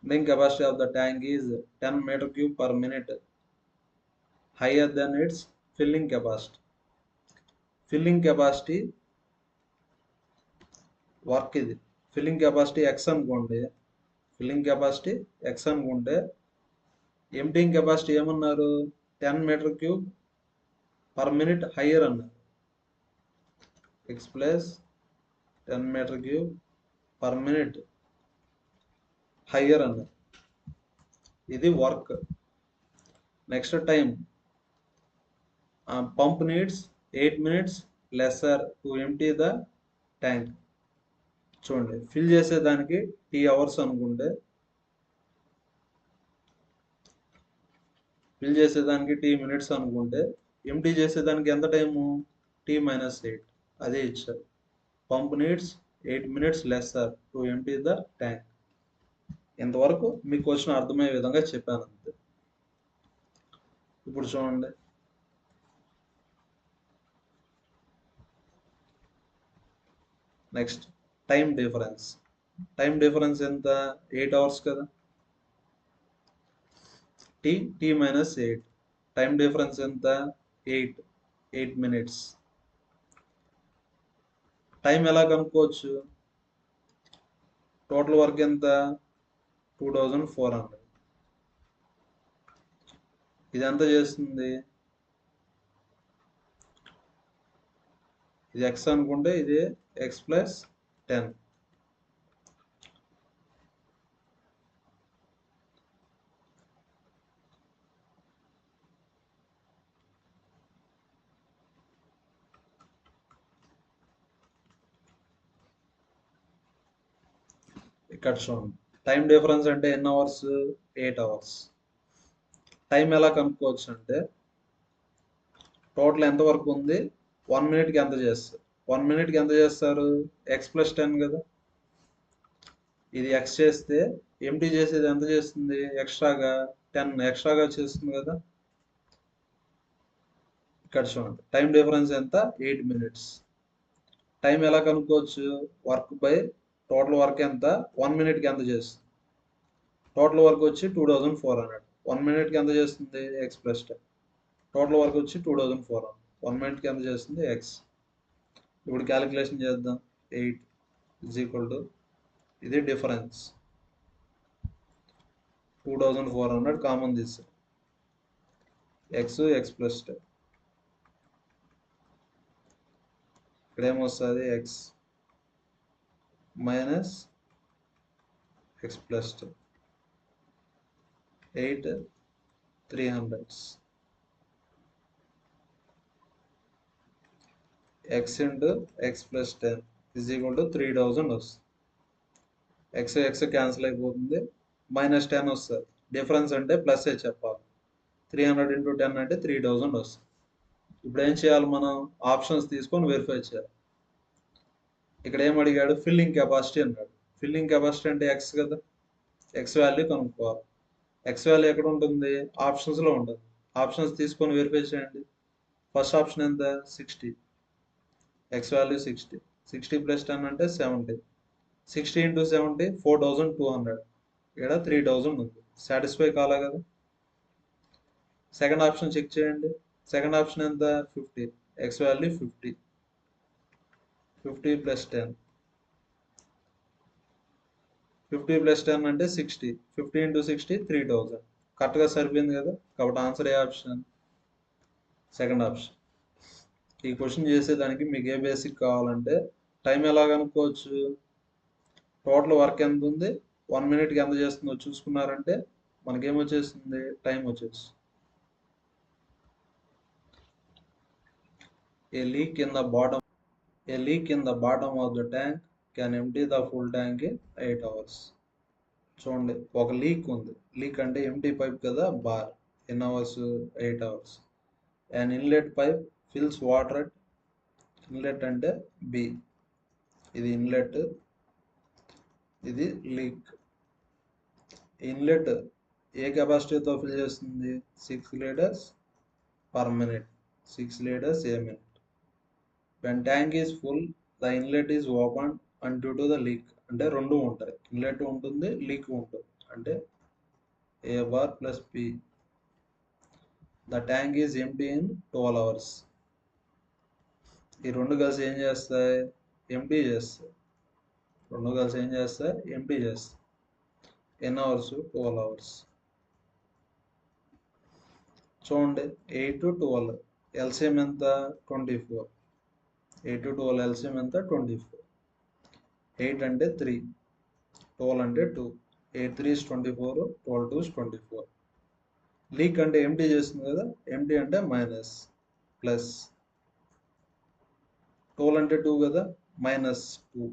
Emptying capacity of the tank is 10 metre cube per minute, higher than its filling capacity. Filling capacity work ఇది. ఫిల్లింగ్ కెపాసిటీ ఎక్స్ అనుకోండి, ఫిల్లింగ్ కెపాసిటీ ఎక్స్ అనుకుంటే ఎంప్టింగ్ కెపాసిటీ ఏమన్నారు, 10 metre cube per minute higher అన్నారు. X plus 10 metre cube per minute higher అన్నారు. ఇది work. Next time, pump needs 8 minutes lesser to empty the tank. చూడండి, ఫిల్ చేసేదానికి టీ అవర్స్ అనుకుంటే, ఫిల్ చేసేదానికి టీ మినిట్స్ అనుకుంటే, ఎంప్టీ చేసేదానికి ఎంత టైము, T-8 అదే ఇచ్చారు. Pump needs 8 minutes lesser to empty the tank. ఇంతవరకు మీ క్వశ్చన్ అర్థమయ్యే విధంగా చెప్పాను అంతే. ఇప్పుడు చూడండి, next time difference. Time difference ఎంత, 8 hours కదా, T-8. టైం డిఫరెన్స్ ఎంత, 8 minutes. టైం ఎలా కనుక్కోవచ్చు, టోటల్ వర్క్ ఎంత, 2400. ఇది ఎంత చేస్తుంది, ఇది ఎక్స్ అనుకుంటే ఇది ఎక్స్ ప్లస్ 10. ఇక్కడ చూడండి, టైం డిఫరెన్స్ అంటే ఎన్ని అవర్స్, 8 hours. టైం ఎలా కనుక్కోవచ్చు అంటే, టోటల్ ఎంత వరకు ఉంది, 1 minute ఎంత చేస్తారు, 1 minute ఎంత చేస్తారు, ఎక్స్ ప్లస్ 10 కదా. ఇది ఎక్స్ చేస్తే ఎంటీ చేసేది ఎంత చేస్తుంది, ఎక్స్ట్రాగా 10 ఎక్స్ట్రాగా చేస్తుంది కదా. ఇక్కడ చూడండి, టైం డిఫరెన్స్ ఎంత, 8 minutes. టైం ఎలా కనుక్కోవచ్చు, వర్క్ బై టోటల్ వర్క్ ఎంత, 1 minute ఎంత చేస్తుంది. టోటల్ వర్క్ వచ్చి 2400. 1 minute ఎంత చేస్తుంది, ఎక్స్ ప్లస్ 10. టోటల్ వర్క్ వచ్చి 2400. 1 minute ఎంత చేస్తుంది, ఎక్స్. ఇప్పుడు క్యాలిక్యులేషన్ చేద్దాం. 8 = ఇది డిఫరెన్స్, 2400 కామన్ తీస్తాం, ఎక్స్ ప్లస్ 10. ఇక్కడ ఏమొస్తుంది, X minus X plus 10. 8 300. X into X plus 10 = 3000 వస్తుంది. ఎక్స్ క్యాన్సిల్ అయిపోతుంది, -10 వస్తుంది. డిఫరెన్స్ అంటే ప్లస్ చెప్పాలి. 300 × 10 అంటే 3000 వస్తుంది. ఇప్పుడు ఏం చేయాలి, మనం ఆప్షన్స్ తీసుకొని వెరిఫై చేయాలి. ఇక్కడ ఏం అడిగాడు, ఫిల్లింగ్ కెపాసిటీ అన్నాడు. ఫిల్లింగ్ కెపాసిటీ అంటే ఎక్స్ కదా, ఎక్స్ వాల్యూ కనుక్కోవాలి. ఎక్స్ వాల్యూ ఎక్కడ ఉంటుంది, ఆప్షన్స్లో ఉంటుంది. ఆప్షన్స్ తీసుకొని వెరిఫై చేయండి. ఫస్ట్ ఆప్షన్ ఎంత, 60. X value 60. 60 + 10 అంటే 70. 60 × 70 4200. ఇక్కడ 3000 ఉంది. సాటిస్ఫై కాలే కదా. సెకండ్ ఆప్షన్ చెక్ చేయండి. సెకండ్ ఆప్షన్ ఎంత, 50. X value 50. 50 + 10. 50 + 10 అంటే 60. 50 × 60 3000. కరెక్ట్గా సరిపోయింది కదా. కాబట్టి ఆన్సర్ ఏ ఆప్షన్, సెకండ్ ఆప్షన్. ఈ క్వశ్చన్ చేసేదానికి మీకు ఏ బేసిక్ కావాలంటే, టైం ఎలా కనుక్కోవచ్చు, టోటల్ వర్క్ ఎంత ఉంది, 1 minute ఎంత చేస్తుందో చూసుకున్నారంటే మనకేమొచ్చేస్తుంది, టైం వచ్చేస్తుంది. A leak in the bottom of the tank can empty the full tank in 8 hours. చూడండి, ఒక లీక్ ఉంది. లీక్ అంటే ఎంటీ పైప్ కదా, బార్. ఎన్ని hours, 8 hours. an inlet pipe fills water at inlet అంటే బి. ఇది ఇన్లెట్, ఇది లీక్. ఇన్లెట్ ఏ కెపాసిటీతో ఫిల్ చేస్తుంది, 6 liters per minute. 6 liters a minute. When tank is full, the inlet is opened and due to the leak. అంటే రెండు ఉంటాయి, ఇన్లెట్ ఉంటుంది, లీక్ ఉంటుంది. అంటే A bar plus B. The tank is empty in 12 hours. ఈ రెండు కలిసి ఏం చేస్తాయి, ఎంటీ చేస్తాయి. రెండు కలిసి ఏం చేస్తా, ఎంటీ చేస్తా. ఎన్ని అవర్స్, 12 అవర్స్. చూడండి 8 to 12 ఎల్సిఎం ఎంత, 24. 8 to 12 ఎల్సిఎం ఎంత, 24. 8 అంటే 3, 12 అంటే 2. 8 3 is 24, 12 2 is 24. లీక్ అంటే ఎంటీ చేస్తుంది కదా, ఎంటీ అంటే మైనస్ ప్లస్. 12 అంటే 2 కదా, -2.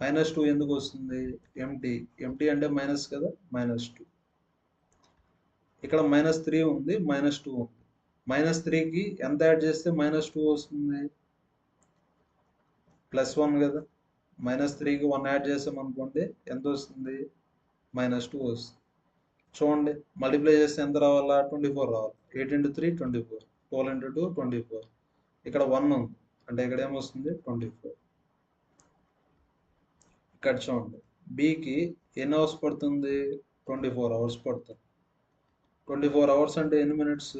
-2 ఎందుకు వస్తుంది, ఎంటీ. ఎంటీ అంటే మైనస్ కదా, -2. ఇక్కడ -3 ఉంది, -2 ఉంది. -3కి ఎంత యాడ్ చేస్తే -2 వస్తుంది, +1 కదా. -3కి 1 యాడ్ చేసాం అనుకోండి, ఎంత వస్తుంది, -2 వస్తుంది. చూడండి మల్టిప్లై చేస్తే ఎంత రావాలా, 24 రావాలి. 8 into 3 24, 12 into 2 24. ఇక్కడ 1 ఉంది అంటే ఇక్కడ ఏమొస్తుంది, 24. ఇక్కడ చూడండి బికి ఎన్ని అవర్స్ పడుతుంది, 24 అవర్స్ పడుతుంది. 24 అవర్స్ అంటే ఎన్ని మినిట్స్,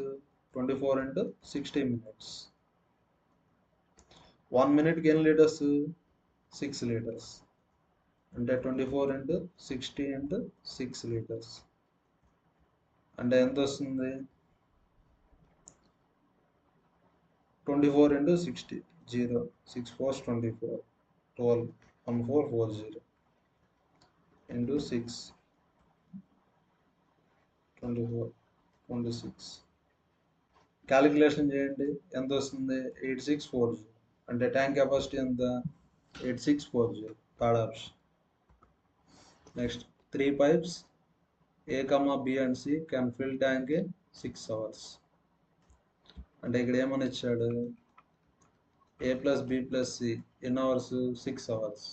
24 into 60 minutes. 1 minute ఎన్ని లీటర్స్, 6 లీటర్స్. అంటే 24 into 60 into 6 లీటర్స్ అంటే ఎంత వస్తుంది, 24 into 60, 0, 6 4 24, 12, 1440 into 6, 24, 26. క్యాలిక్యులేషన్ చేయండి ఎంత వస్తుంది, 8640. అంటే ట్యాంక్ కెపాసిటీ ఎంత, 8640, third option. Next 3 pipes A, B and C can fill tank in 6 hours. అంటే ఇక్కడ ఏమని ఇచ్చాడు, A plus B plus C ఎన్ని hours, 6 hours.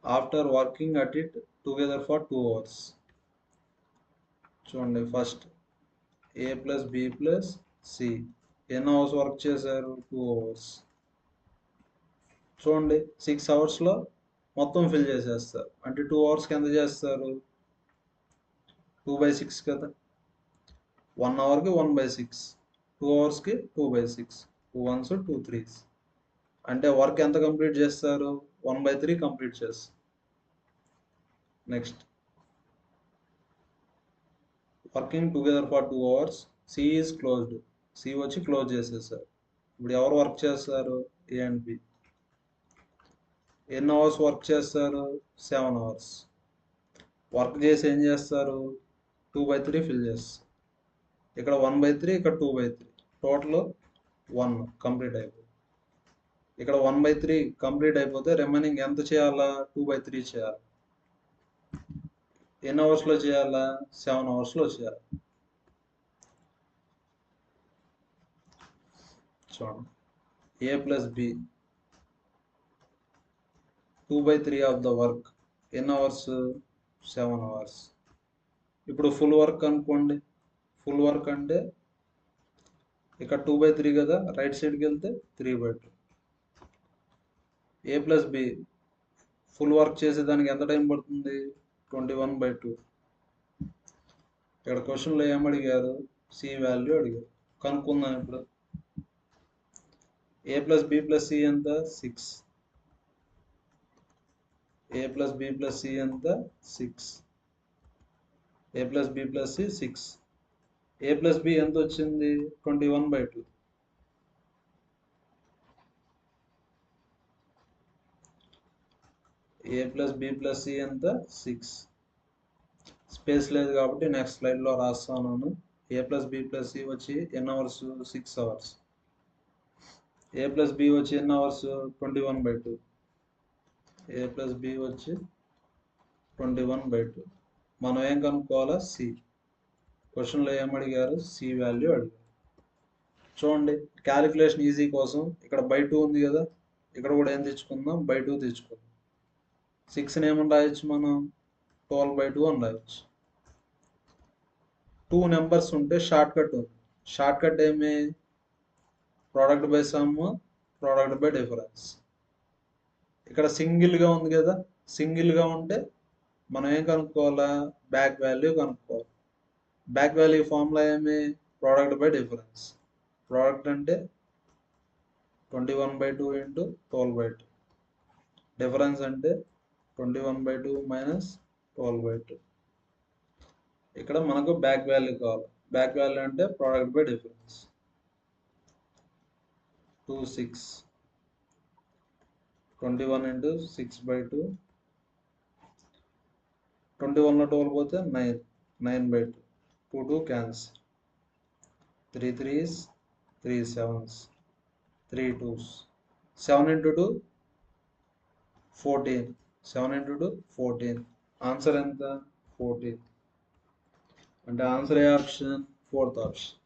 After working at it together for 2 hours. చూడండి first A plus B plus C ఎన్ని అవర్స్ వర్క్ చేశారు, 2 hours. చూడండి 6 అవర్స్లో మొత్తం ఫిల్ చేసేస్తారు. అంటే 2 అవర్స్కి ఎంత చేస్తారు, 2/6 కదా. 1 అవర్కి 1/6, 2 అవర్స్కి 2/6, 2 1s 2 3s. అంటే వర్క్ ఎంత కంప్లీట్ చేస్తారు, 1/3 కంప్లీట్ చేస్తారు. Next working together for 2 hours, C is closed. C వచ్చి క్లోజ్ చేసేసారు. ఇప్పుడు ఎవరు వర్క్ చేస్తారు, ఏ అండ్ బి. ఎన్ని అవర్స్ వర్క్ చేస్తారు, 7 hours. వర్క్ చేసి ఏం చేస్తారు, 2/3 ఫిల్ చేస్తారు. ఇక్కడ 1/3, ఇక్కడ 2/3, టోటల్ 1 కంప్లీట్ అయిపోతుంది. ఇక్కడ 1/3 కంప్లీట్ అయిపోతే రిమైనింగ్ ఎంత చేయాలా, 2/3 చేయాలి. ఎన్ని అవర్స్లో చేయాలా, 7 అవర్స్లో చేయాలి. చూడండి A plus B 2/3 of the work, ఎన్ని అవర్స్, 7 hours. ఇప్పుడు ఫుల్ వర్క్ అనుకోండి. ఫుల్ వర్క్ అంటే ఇక్కడ 2/3 కదా, రైట్ సైడ్కి వెళ్తే 3/2. A plus B full work చేసేదానికి ఎంత టైం పడుతుంది, 21/2. ఇక్కడ క్వశ్చన్లో ఏమడిగారు, సి వాల్యూ అడిగారు. కనుక్కుందాం ఇప్పుడు. A plus B plus C ఎంత, 6. A plus B plus C ఎంత, 6. A plus B plus C 6. A plus B ఎంత వచ్చింది, 21/2. A plus B plus C ఎంత, 6. స్పేస్ లేదు కాబట్టి నెక్స్ట్ స్లైడ్లో రాస్తాను. A plus B plus C వచ్చి ఎన్ని hours, 6 hours. A plus B వచ్చి ఎన్ని అవర్స్, 21/2. A plus B వచ్చి 21/2. మనం ఏం కనుక్కోవాలా, సి. క్వశ్చన్లో ఏమడిగారు, సి వాల్యూ అడిగారు. చూడండి క్యాలిక్యులేషన్ ఈజీ కోసం ఇక్కడ /2 ఉంది కదా, ఇక్కడ కూడా ఏం తెచ్చుకుందాం, /2 తెచ్చుకుందాం. 6ని ఏమని రాయొచ్చు మనం, 12/2 అని రాయొచ్చు. 2 నెంబర్స్ ఉంటే షార్ట్ కట్ ఉంది. షార్ట్ కట్ ఏమి, product by some, product by difference. ఇక్కడ సింగిల్గా ఉంది కదా, సింగిల్గా ఉంటే మనం ఏం కనుక్కోవాలా, బ్యాక్ వాల్యూ కనుక్కోవాలి. బ్యాక్ వాల్యూ ఫార్ములా ఏమి, ప్రోడక్ట్ బై డిఫరెన్స్. ప్రోడక్ట్ అంటే 21/2 into 12/2. డిఫరెన్స్ అంటే 21/2 మైనస్ 12/2. ఇక్కడ మనకు బ్యాక్ వాల్యూ కావాలి. బ్యాక్ వాల్యూ అంటే ప్రోడక్ట్ బై డిఫరెన్స్. 2 6 21 into 6/2. 21లో 12 పోతే 9 9/2. 2 2 cancel. 3 3s 3 7s 3 2s. 7 into 2 14. 7 into 2 14. Answer ఎంత? 14. అంటే ఆన్సర్ ఏ ఆప్షన్? Fourth option.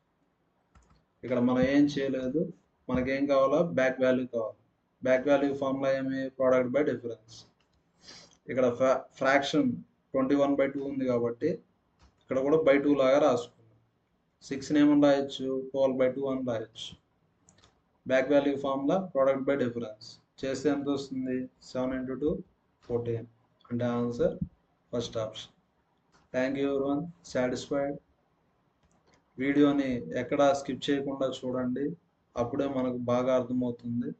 ఇక్కడ మనం ఏం చేయలేదు, మనకేం కావాలా? బ్యాక్ వాల్యూ కావాలి. బ్యాక్ వాల్యూ ఫార్ములా ఏమి? Product by difference. ఇక్కడ ఫ్రాక్షన్ 21/2 ఉంది కాబట్టి ఇక్కడ కూడా బై 2 లాగా రాసుకున్నాం. 6ని ఏమని రాయొచ్చు? 12/2 అని రాయొచ్చు. Back value formula product by difference చేస్తే ఎంత వస్తుంది? 7 into 2 14. అంటే answer first option. Thank you everyone. Satisfied? వీడియోని ఎక్కడా స్కిప్ చేయకుండా చూడండి, అప్పుడే మనకు బాగా అర్థమవుతుంది.